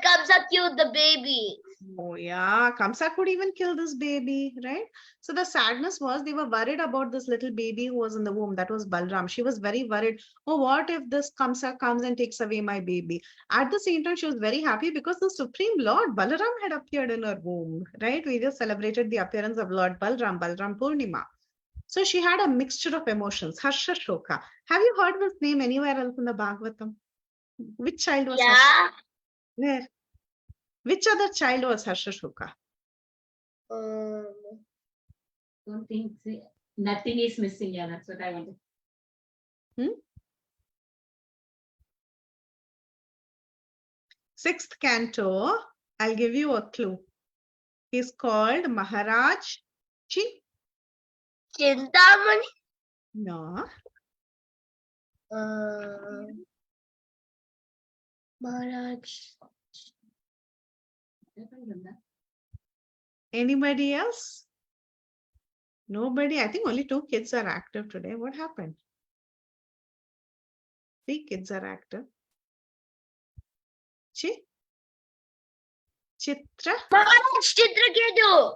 Kamsa killed the baby. Oh yeah, Kamsa could even kill this baby, right? So the sadness was they were worried about this little baby who was in the womb. That was Balram. She was very worried. Oh, what if this Kamsa comes and takes away my baby? At the same time, she was very happy because the Supreme Lord Balaram had appeared in her womb, right? We just celebrated the appearance of Lord Balram, Balram Purnima. So she had a mixture of emotions, Harsha Shoka. Have you heard this name anywhere else in the Bhagavatam? Which child was Harsha? Where? Which other child was Harsha Shoka? Don't think nothing is missing. Yeah, that's what I wanted. 6th canto. I'll give you a clue. He's called Maharaj Chintamani. No. Maharaj. Anybody else? Nobody. I think only 2 kids are active today. What happened? 3 kids are active. Chitra? Maharaj Chitraketu.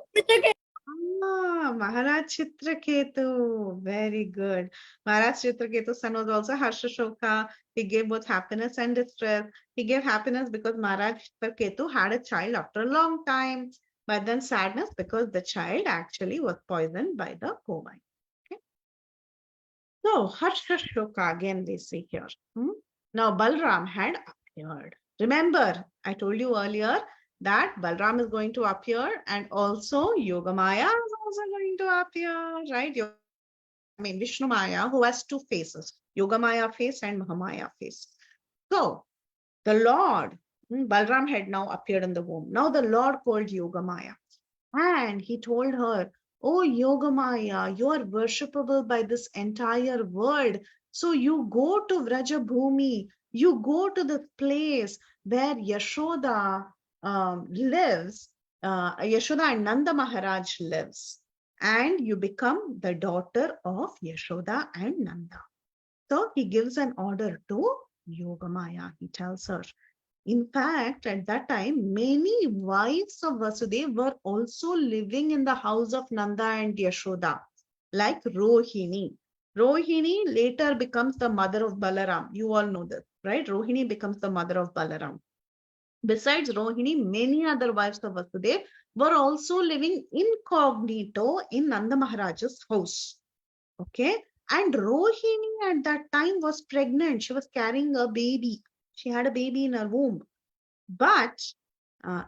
Maharaj Chitraketu. Very good. Maharaj Chitraketu's son was also Harshashoka. He gave both happiness and distress. He gave happiness because Maharaj Chitraketu had a child after a long time, but then sadness because the child actually was poisoned by the cobine. Okay. So Harshashoka again we see here. Now Balram had appeared. Remember, I told you earlier that Balram is going to appear and also Yogamaya is also going to appear, right? I mean, Vishnu Maya, who has two faces, Yogamaya face and Mahamaya face. So the Lord, Balram had now appeared in the womb. Now the Lord called Yogamaya and he told her, "Oh Yogamaya, you are worshipable by this entire world. So you go to Vrajabhumi, you go to the place where Yashoda lives, Yashoda and Nanda Maharaj lives, and you become the daughter of Yashoda and Nanda." So he gives an order to Yogamaya. He tells her, in fact, at that time, many wives of Vasudev were also living in the house of Nanda and Yashoda, like Rohini. Rohini later becomes the mother of Balaram. You all know this, right? Rohini becomes the mother of Balaram. Besides Rohini, many other wives of Vasudev were also living incognito in Nanda Maharaj's house. Okay. And Rohini at that time was pregnant. She was carrying a baby. She had a baby in her womb. But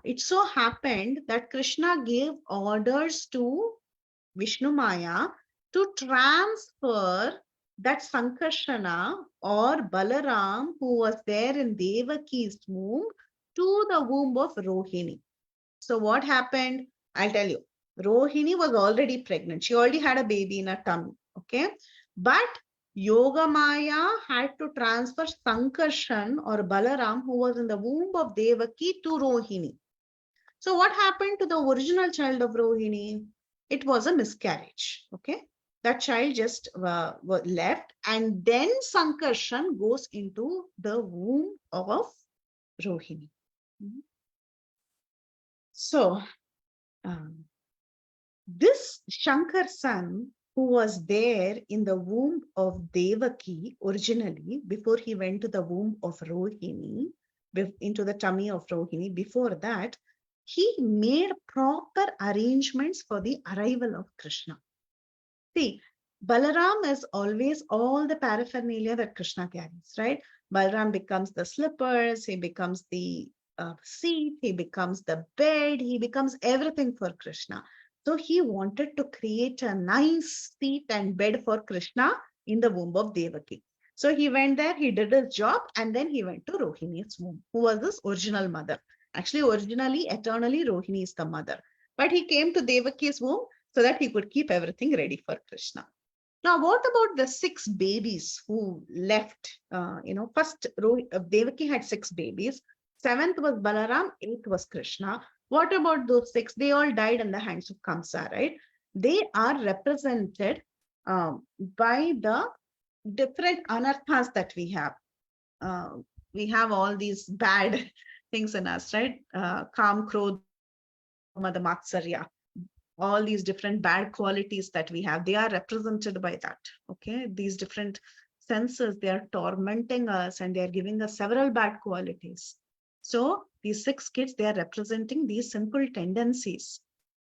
it so happened that Krishna gave orders to Vishnu Maya to transfer that Sankarshana or Balaram, who was there in Devaki's womb, to the womb of Rohini. So what happened? I'll tell you. Rohini was already pregnant. She already had a baby in her tummy. Okay. But Yogamaya had to transfer Sankarshan or Balaram, who was in the womb of Devaki, to Rohini. So what happened to the original child of Rohini? It was a miscarriage. Okay. That child just left, and then Sankarshan goes into the womb of Rohini. So this Shankar son, who was there in the womb of Devaki originally, before he went to the womb of Rohini, into the tummy of Rohini, before that, he made proper arrangements for the arrival of Krishna. See, Balaram is always all the paraphernalia that Krishna carries, right? Balaram becomes the slippers, he becomes the seat, he becomes the bed, he becomes everything for Krishna. So he wanted to create a nice seat and bed for Krishna in the womb of Devaki. So he went there, he did his job, and then he went to Rohini's womb, who was this original mother. Actually, originally, eternally, Rohini is the mother. But he came to Devaki's womb so that he could keep everything ready for Krishna. Now, what about the 6 babies who left? First, Devaki had 6 babies. 7th was Balaram, 8th was Krishna. What about those 6? They all died in the hands of Kamsa, right? They are represented by the different anarthas that we have. We have all these bad things in us, right? Kam, Krodh, Mada, Matsarya. All these different bad qualities that we have, they are represented by that. Okay, these different senses, they are tormenting us and they are giving us several bad qualities. So these 6 kids, they are representing these sinful tendencies.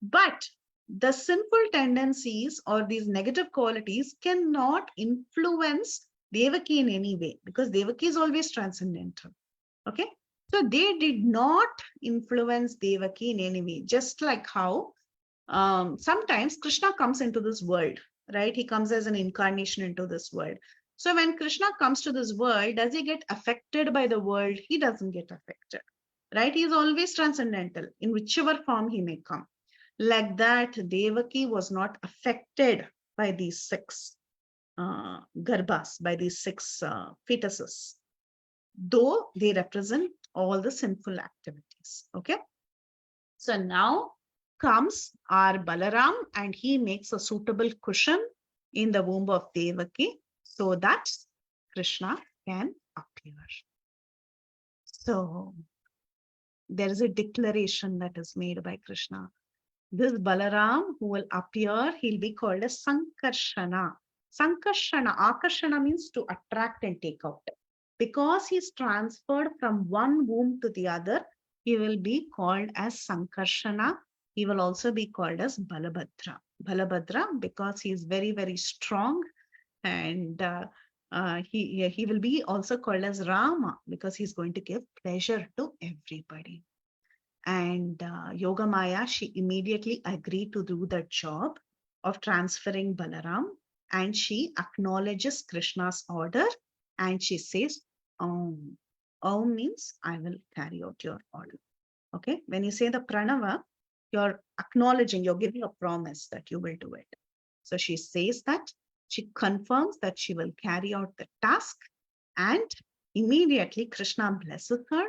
But the sinful tendencies or these negative qualities cannot influence Devaki in any way, because Devaki is always transcendental. Okay, so they did not influence Devaki in any way, just like how sometimes Krishna comes into this world, right? He comes as an incarnation into this world. So when Krishna comes to this world, does he get affected by the world? He doesn't get affected, right? He is always transcendental in whichever form he may come. Like that, Devaki was not affected by these 6 garbhas, by these 6 fetuses, though they represent all the sinful activities. Okay. So now comes our Balaram and he makes a suitable cushion in the womb of Devaki so that Krishna can appear. So there is a declaration that is made by Krishna This Balaram who will appear, he'll be called as Sankarshana. Sankarshana, Akarshana means to attract and take out. Because he's transferred from one womb to the other, he will be called as Sankarshana. He will also be called as Balabhadra. Balabhadra because he is very, very strong, and he will be also called as Rama because he's going to give pleasure to everybody. And Yogamaya, she immediately agreed to do the job of transferring Balaram, and she acknowledges Krishna's order and she says, Om. Om means I will carry out your order. Okay, when you say the Pranava, you're acknowledging, you're giving a promise that you will do it. So she says that, she confirms that she will carry out the task, and immediately Krishna blesses her,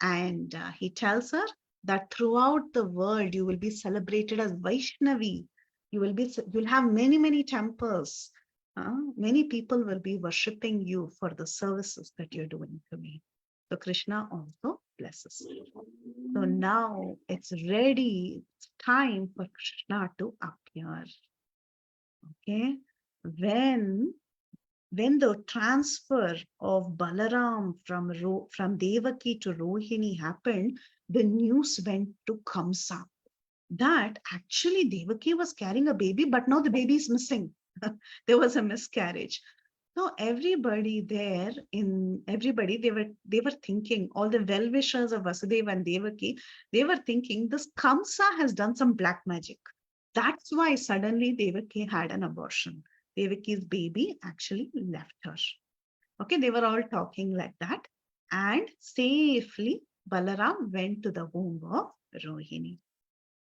and he tells her that throughout the world you will be celebrated as Vaishnavi. You'll have many, many temples. Many people will be worshipping you for the services that you're doing to me. So Krishna also blesses you. So now it's ready. It's time for Krishna to appear. Okay. When the transfer of Balaram from Devaki to Rohini happened, the news went to Kamsa that actually Devaki was carrying a baby, but now the baby is missing. There was a miscarriage. So everybody, they were thinking, all the well-wishers of Vasudeva and Devaki, they were thinking this Kamsa has done some black magic. That's why suddenly Devaki had an abortion. Devaki's baby actually left her. Okay, they were all talking like that. And safely Balaram went to the womb of Rohini.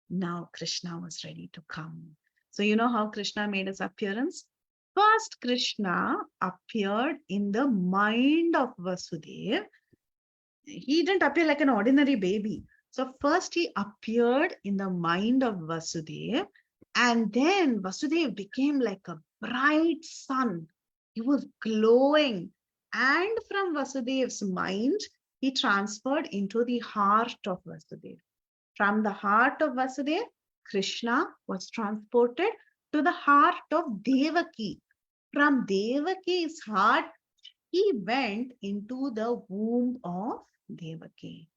Now Krishna was ready to come. So you know how Krishna made his appearance? First, Krishna appeared in the mind of Vasudeva. He didn't appear like an ordinary baby. So first he appeared in the mind of Vasudeva, and then Vasudeva became like a bright sun. He was glowing. And from Vasudeva's mind, he transferred into the heart of Vasudeva. From the heart of Vasudeva, Krishna was transported to the heart of Devaki. From Devaki's heart, he went into the womb of Devaki.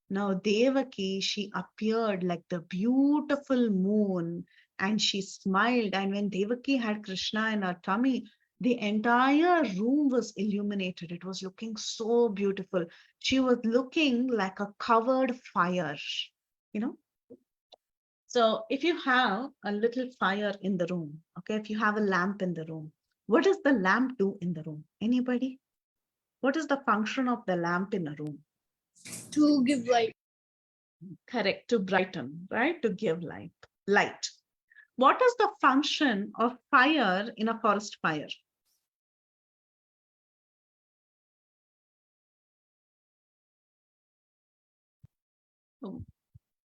Now Devaki, she appeared like the beautiful moon, and she smiled. And when Devaki had Krishna in her tummy, the entire room was illuminated. It was looking so beautiful. She was looking like a covered fire, you know. So if you have a little fire in the room, okay, if you have a lamp in the room, what does the lamp do in the room? Anybody? What is the function of the lamp in a room? To give light. Correct, to brighten, right? To give light. What is the function of fire in a forest fire?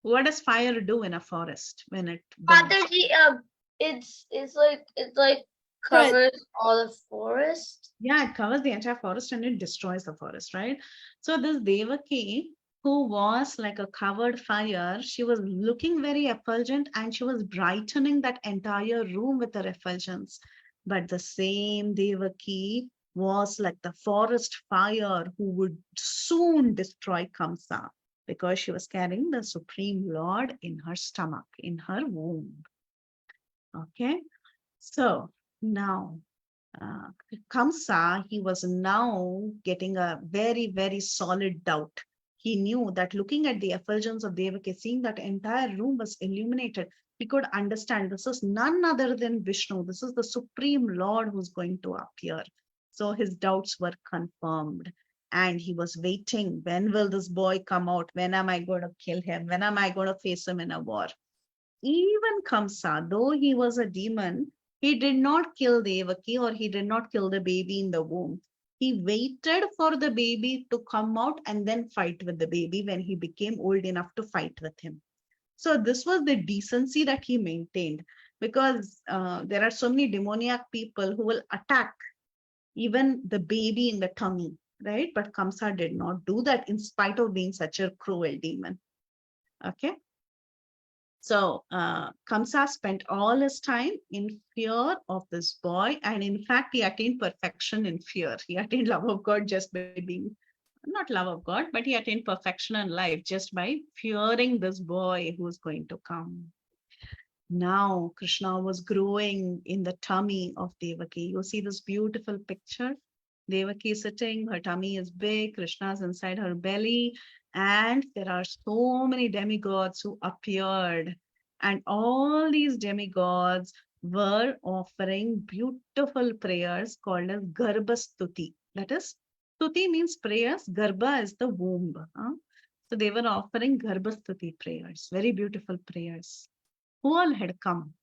What does fire do in a forest when it burns? Mataji, it's like covers all the forest. Yeah, it covers the entire forest and it destroys the forest, right? So this Devaki, who was like a covered fire, she was looking very effulgent and she was brightening that entire room with her effulgence. But the same Devaki was like the forest fire who would soon destroy Kamsa because she was carrying the Supreme Lord in her stomach, in her womb. Okay, so now Kamsa, he was now getting a very, very solid doubt. He knew that looking at the effulgence of Devaki, seeing that entire room was illuminated, he could understand this is none other than Vishnu. This is the Supreme Lord who's going to appear. So his doubts were confirmed. And he was waiting. When will this boy come out? When am I going to kill him? When am I going to face him in a war? Even Kamsa, though he was a demon, he did not kill Devaki or he did not kill the baby in the womb. He waited for the baby to come out and then fight with the baby when he became old enough to fight with him. So this was the decency that he maintained, because there are so many demoniac people who will attack even the baby in the tummy, right? But Kamsa did not do that in spite of being such a cruel demon. Okay. So Kamsa spent all his time in fear of this boy, and in fact, he attained perfection in fear. He attained love of God just by being, not love of God, but he attained perfection in life just by fearing this boy who's going to come. Now Krishna was growing in the tummy of Devaki. You see this beautiful picture. Devaki is sitting, her tummy is big, Krishna is inside her belly, and there are so many demigods who appeared. And all these demigods were offering beautiful prayers called as Garbhastuti. That is, Stuti means prayers, Garbha is the womb. So they were offering Garbhastuti prayers, very beautiful prayers. Who all had come?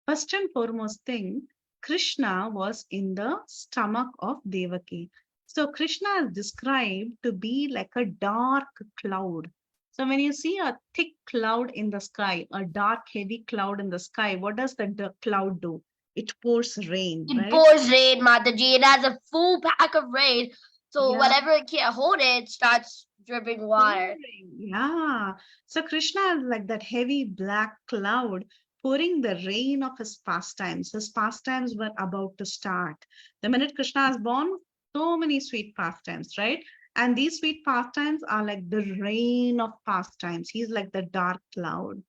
First and foremost thing, Krishna was in the stomach of Devaki. So Krishna is described to be like a dark cloud. So when you see a thick cloud in the sky, a dark heavy cloud in the sky, what does the cloud do? It pours rain, It right? pours rain, Mataji. It has a full pack of rain. So Yeah. whenever it can't hold it, it starts dripping water. Yeah. So Krishna is like that heavy black cloud pouring the rain of his pastimes. His pastimes were about to start. The minute Krishna is born, so many sweet pastimes, right? And these sweet pastimes are like the rain of pastimes. He's like the dark cloud.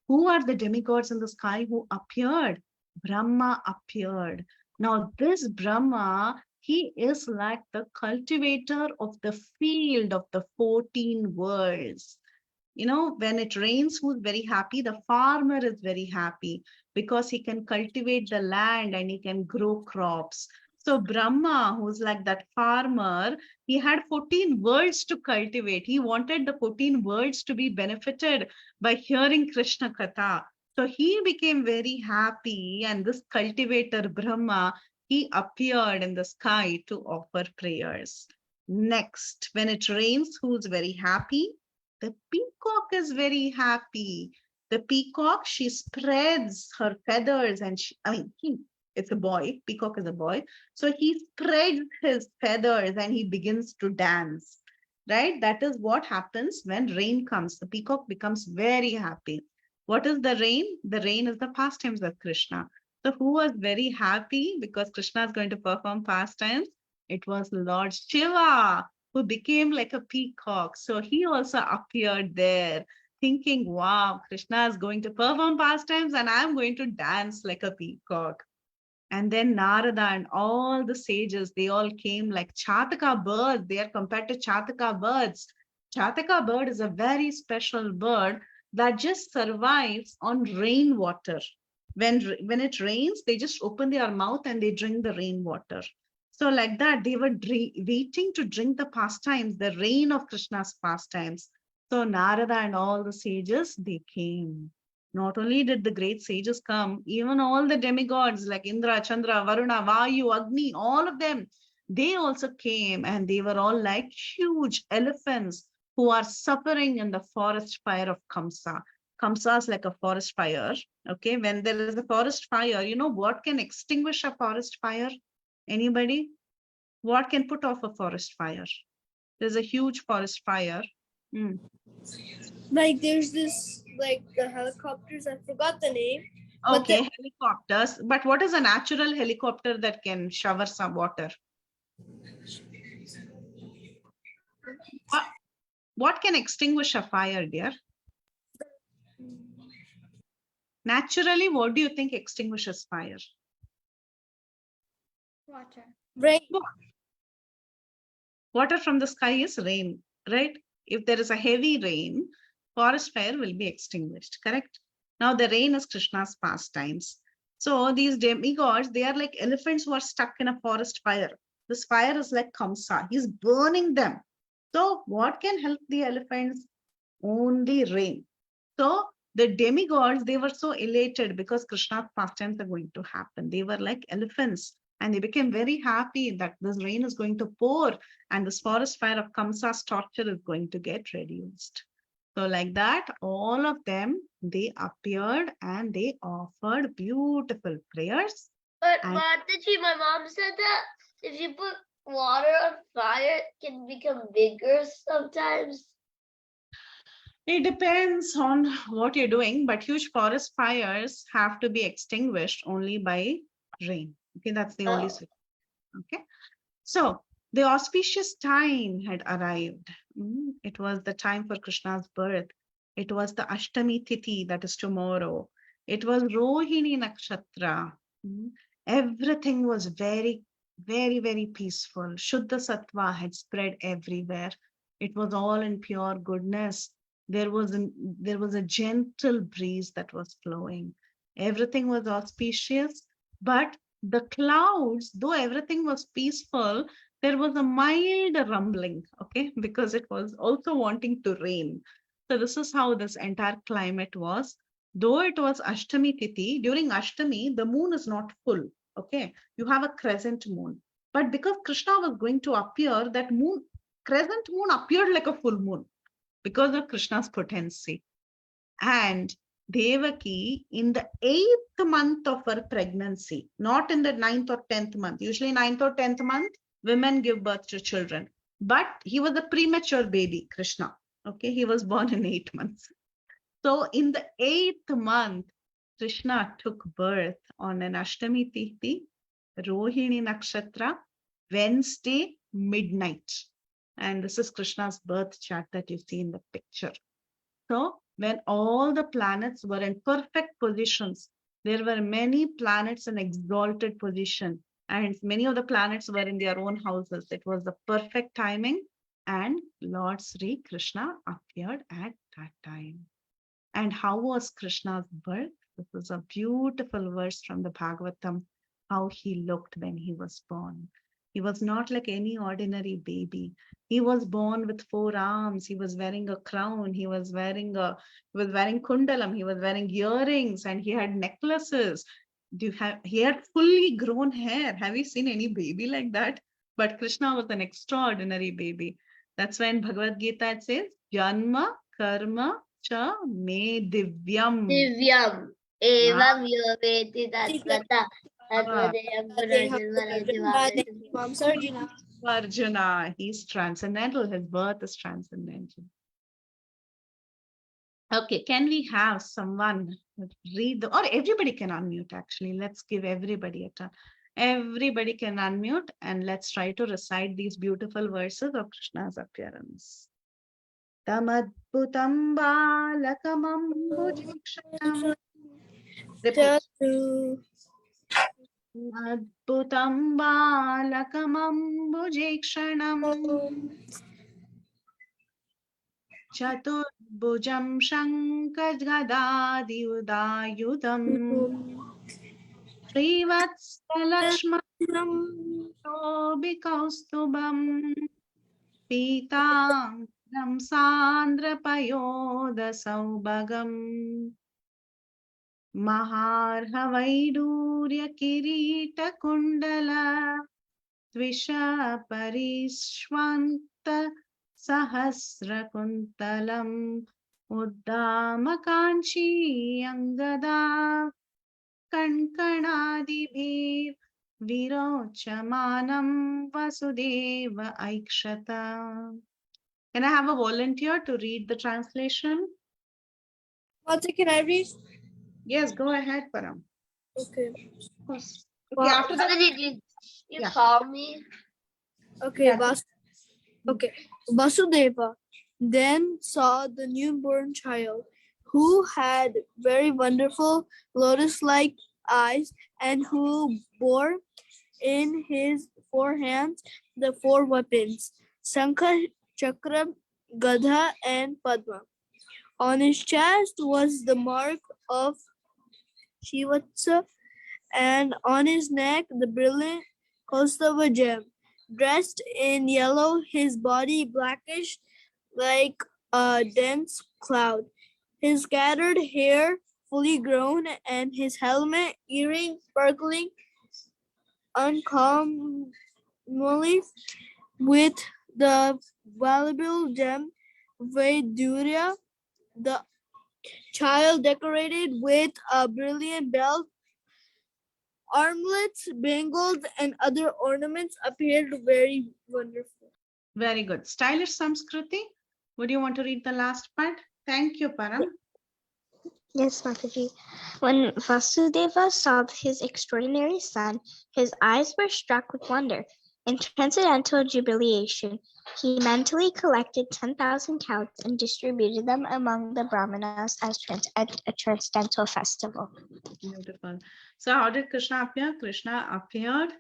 Who are the demigods in the sky who appeared? Brahma appeared. Now, this Brahma, he is like the cultivator of the field of the 14 worlds. You know, when it rains, who's very happy? The farmer is very happy because he can cultivate the land and he can grow crops. So Brahma, who's like that farmer, he had 14 worlds to cultivate. He wanted the 14 worlds to be benefited by hearing Krishna Katha. So he became very happy, and this cultivator Brahma, he appeared in the sky to offer prayers. Next, when it rains, who's very happy? The peacock is very happy. The peacock, she spreads her feathers and it's a boy, peacock is a boy. So he spreads his feathers and he begins to dance, right? That is what happens when rain comes. The peacock becomes very happy. What is the rain? The rain is the pastimes of Krishna. So who was very happy because Krishna is going to perform pastimes? It was Lord Shiva, who became like a peacock. So he also appeared there thinking, wow, Krishna is going to perform pastimes and I'm going to dance like a peacock. And then Narada and all the sages, they all came like Chataka birds. They are compared to Chataka birds. Chataka bird is a very special bird that just survives on rainwater. When it rains, they just open their mouth and they drink the rainwater. So like that, they were waiting to drink the pastimes, the rain of Krishna's pastimes. So Narada and all the sages, they came. Not only did the great sages come, even all the demigods like Indra, Chandra, Varuna, Vayu, Agni, all of them, they also came, and they were all like huge elephants who are suffering in the forest fire of Kamsa. Kamsa is like a forest fire. Okay, when there is a forest fire, you know what can extinguish a forest fire? Anybody? What can put off a forest fire? There's a huge forest fire. Like there's this, like the helicopters, I forgot the name. Okay, helicopters. But what is a natural helicopter that can shower some water? What can extinguish a fire, dear? Naturally, what do you think extinguishes fire? Water. Rain. Water from the sky is rain, right? If there is a heavy rain, forest fire will be extinguished, correct? Now the rain is Krishna's pastimes. So these demigods, they are like elephants who are stuck in a forest fire. This fire is like Kamsa. He's burning them. So what can help the elephants? Only rain. So the demigods, they were so elated because Krishna's pastimes are going to happen. They were like elephants. And they became very happy that this rain is going to pour and this forest fire of Kamsa's torture is going to get reduced. So like that, all of them, they appeared and they offered beautiful prayers. But And Mataji, my mom said that if you put water on fire, it can become bigger sometimes. It depends on what you're doing, but huge forest fires have to be extinguished only by rain. Okay, that's the only Oh. solution. Okay, so the auspicious time had arrived. It was the time for Krishna's birth. It was the Ashtami Tithi, that is tomorrow. It was Rohini Nakshatra. Mm. Everything was very, very, very peaceful. Shuddha Sattva had spread everywhere. It was all in pure goodness. There was a gentle breeze that was flowing. Everything was auspicious, but the clouds, though everything was peaceful, there was a mild rumbling, okay, because it was also wanting to rain. So this is how this entire climate was. Though it was Ashtami Tithi, during Ashtami, the moon is not full, okay? You have a crescent moon. But because Krishna was going to appear, that moon, crescent moon appeared like a full moon because of Krishna's potency. And Devaki, in the 8th month of her pregnancy, not in the 9th or 10th month. Usually 9th or 10th month, women give birth to children. But he was a premature baby, Krishna. Okay, he was born in 8 months. So in the 8th month, Krishna took birth on an Ashtami Tithi, Rohini Nakshatra, Wednesday, midnight. And this is Krishna's birth chart that you see in the picture. So when all the planets were in perfect positions, there were many planets in exalted position, and many of the planets were in their own houses. It was the perfect timing, and Lord Sri Krishna appeared at that time. And how was Krishna's birth? This is a beautiful verse from the Bhagavatam, how he looked when he was born. He was not like any ordinary baby. He was born with 4 arms. He was wearing a crown. He was wearing kundalam. He was wearing earrings, and he had necklaces. He had fully grown hair. Have you seen any baby like that? But Krishna was an extraordinary baby. That's why in Bhagavad Gita it says, Janma Karma Cha me divyam. Divyam. Evam yoveti tatvata. Arjuna, he's transcendental. His birth is transcendental. Okay, can we have someone read or everybody can unmute actually. Let's give everybody a turn. Everybody can unmute and let's try to recite these beautiful verses of Krishna's appearance. Tamadbhutam balakamam bhujikshanam. Repeat. Adbhutam balakamam bhujikshanam. Chaturbhujam shankajgadadiudayudam. Srivatsalakshmanam shobhikaustubham. Pitaambram sandrapayodasaubhagam. Maharhavaidurya kirita kundala. Tvishaparishvanta sahasrakuntalam. Uddamakanchi angada. Kankanadibhir virochamanam vasudeva aikshata. Can I have a volunteer to read the translation? Can I read? Yes, go ahead, Param. Okay. Of course. Okay, after that, You Yeah. call me? Okay, Yeah. okay. Vasudeva then saw the newborn child, who had very wonderful lotus-like eyes and who bore in his 4 hands the 4 weapons, Shankha, Chakra, Gadha, and Padma. On his chest was the mark of Shivatsa, and on his neck the brilliant Kaustava gem. Dressed in yellow, his body blackish like a dense cloud, his scattered hair fully grown, and his helmet earring sparkling uncommonly with the valuable gem Vaidurya. The child, decorated with a brilliant belt, armlets, bangles, and other ornaments, appeared very wonderful. Very good. Stylish Samskriti. Would you want to read the last part? Thank you, Param. Yes, Mataji. When Vasudeva saw his extraordinary son, his eyes were struck with wonder. In transcendental jubilation, he mentally collected 10,000 cows and distributed them among the Brahmanas as at a transcendental festival. Beautiful. So how did Krishna appear? Krishna appeared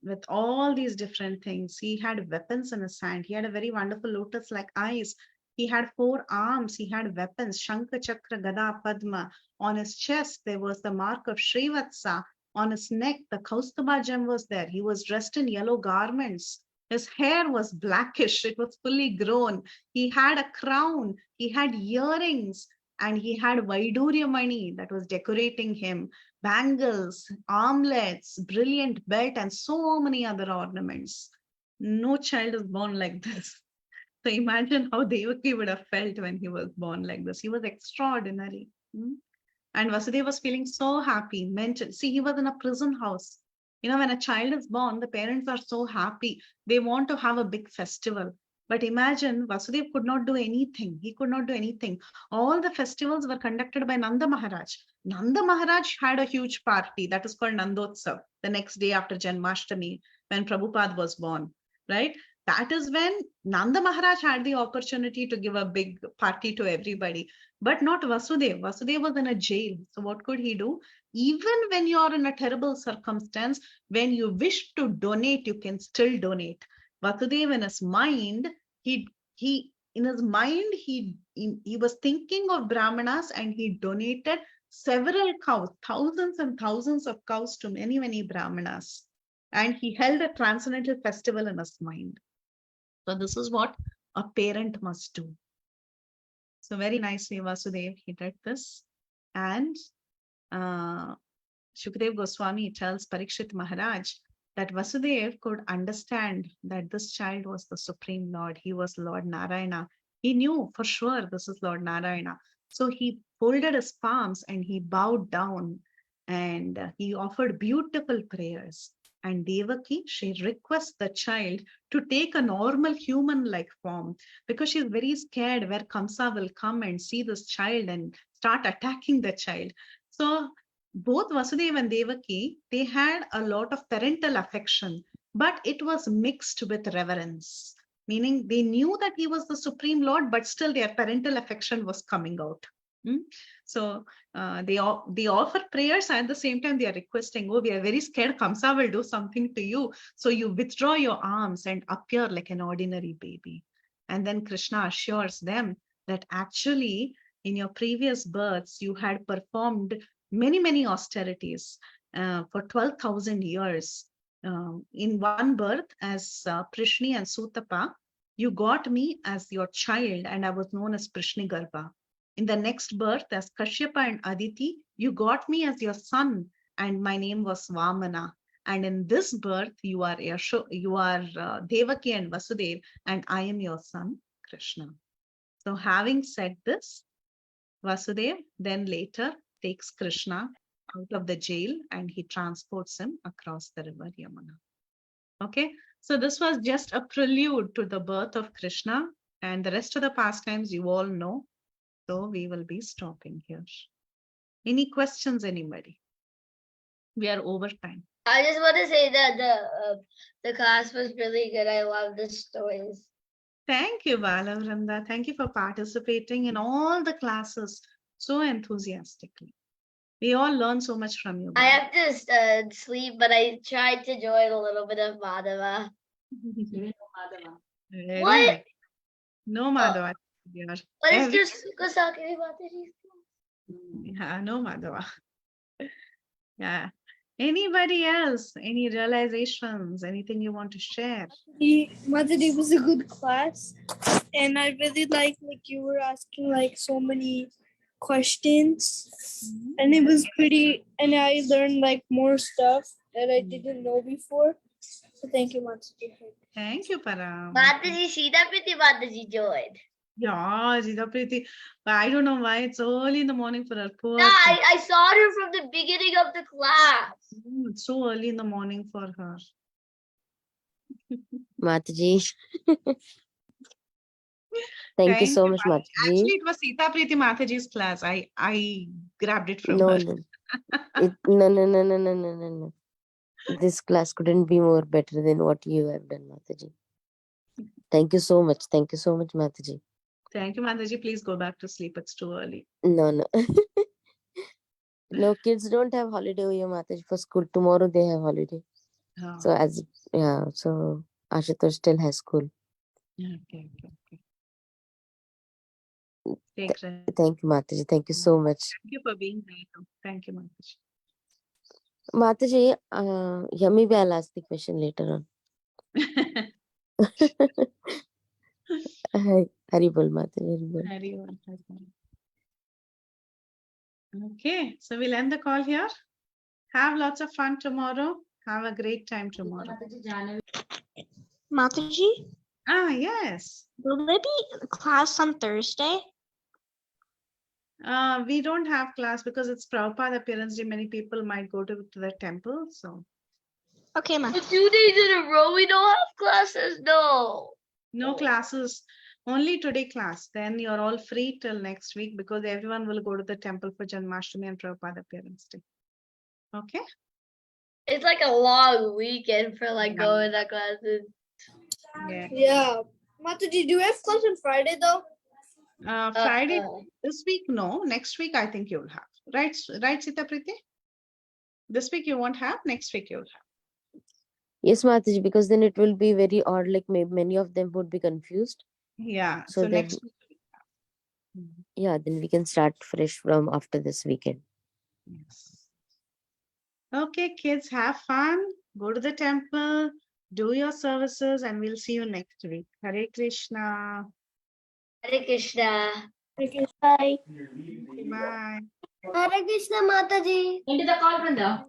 with all these different things. He had weapons in his hand. He had a very wonderful lotus-like eyes. He had 4 arms. He had weapons, Shankha, Chakra, Gada, Padma. On his chest, there was the mark of Srivatsa. On his neck, the Kaustubha gem was there. He was dressed in yellow garments. His hair was blackish. It was fully grown. He had a crown. He had earrings. And he had Vaidurya that was decorating him, bangles, armlets, brilliant belt, and so many other ornaments. No child is born like this. So imagine how Devaki would have felt when he was born like this. He was extraordinary. And Vasudeva was feeling so happy. See, he was in a prison house. You know, when a child is born, the parents are so happy. They want to have a big festival. But imagine Vasudeva could not do anything. He could not do anything. All the festivals were conducted by Nanda Maharaj. Nanda Maharaj had a huge party that is called Nandotsav, the next day after Janmastami, when Prabhupada was born, right? That is when Nanda Maharaj had the opportunity to give a big party to everybody, but not Vasudeva. Vasudeva was in a jail. So what could he do? Even when you are in a terrible circumstance, when you wish to donate, you can still donate. Vasudeva in his mind, he was thinking of Brahmanas and he donated several cows, thousands and thousands of cows to many, many Brahmanas. And he held a transcendental festival in his mind. So this is what a parent must do. So very nicely, Vasudeva, he did this. And Shukdev Goswami tells Parikshit Maharaj that Vasudeva could understand that this child was the Supreme Lord. He was Lord Narayana. He knew for sure this is Lord Narayana. So he folded his palms and he bowed down and he offered beautiful prayers. And Devaki, she requests the child to take a normal human-like form because she's very scared where Kamsa will come and see this child and start attacking the child. So both Vasudeva and Devaki, they had a lot of parental affection, but it was mixed with reverence, meaning they knew that he was the Supreme Lord, but still their parental affection was coming out. So they offer prayers and at the same time they are requesting, oh, we are very scared Kamsa will do something to you. So you withdraw your arms and appear like an ordinary baby. And then Krishna assures them that actually in your previous births, you had performed many, many austerities for 12,000 years. In one birth as Prishni and Sutapa, you got me as your child and I was known as Prishni Garbha. In the next birth as Kashyapa and Aditi, you got me as your son and my name was Vamana. And in this birth, you are Devaki and Vasudeva and I am your son, Krishna. So having said this, Vasudeva then later takes Krishna out of the jail and he transports him across the river Yamuna. Okay, so this was just a prelude to the birth of Krishna and the rest of the pastimes you all know. So we will be stopping here. Any questions, anybody? We are over time. I just want to say that the class was really good. I love the stories. Thank you, Balavranda. Thank you for participating in all the classes so enthusiastically. We all learn so much from you. I have to sleep, but I tried to join a little bit of Madhava. Very What? nice. No, Madhava. What is this Sakari Mataji? Yeah, no, Madhava. Yeah. Anybody else? Any realizations? Anything you want to share? Mataji was a good class, and I really like you were asking like so many questions, and it was pretty. And I learned like more stuff that I didn't know before. So thank you, Mataji. Thank you, Param. Mataji, Sita Priti Mataji joined. Yeah, Sita Priti. But I don't know why it's early in the morning for her. Poor Yeah, thing. I saw her from the beginning of the class. It's so early in the morning for her. Mataji. Thank you Thank so you, much, Mataji. Mataji. Actually, it was Sita Preeti Mataji's class. I grabbed it from No, her. no. No. This class couldn't be more better than what you have done, Mataji. Thank you so much. Thank you so much, Mataji. Thank you, Mataji. Please go back to sleep. It's too early. No. No, kids don't have holiday here, Mataji, for school. Tomorrow they have holiday. Oh, So Ashutosh still has school. okay. Take rest. Thank you, Mataji. Thank you so much. Thank you for being there. Thank you, Mataji. Mataji, maybe I'll ask the question later on. Haribol, Mataji, Haribol. Hari Bol. Okay, so we'll end the call here. Have lots of fun tomorrow. Have a great time tomorrow. Mataji, Yes. will there be class on Thursday? We don't have class because it's Prabhupada appearance day. Many people might go to the temple. So Okay, For Mataji. 2 days in a row, we don't have classes. No. no classes, only today class. Then you're all free till next week because everyone will go to the temple for Janmastami and Prabhupada appearance day. Okay. It's like a long weekend for like Yeah. going to classes. Yeah. Yeah. Mataji, do we have class on Friday though? Friday this week, no. Next week, I think you'll have. Right, Sita Preeti? This week you won't have. Next week you'll have. Yes, Mataji, because then it will be very odd. Like maybe many of them would be confused. Yeah. So So then, next week. yeah, then we can start fresh from after this weekend. Yes. Okay, kids, have fun. Go to the temple. Do your services, and we'll see you next week. Hare Krishna. Hare Krishna. Bye. Bye. Hare Krishna Mataji. Into the call, Brenda.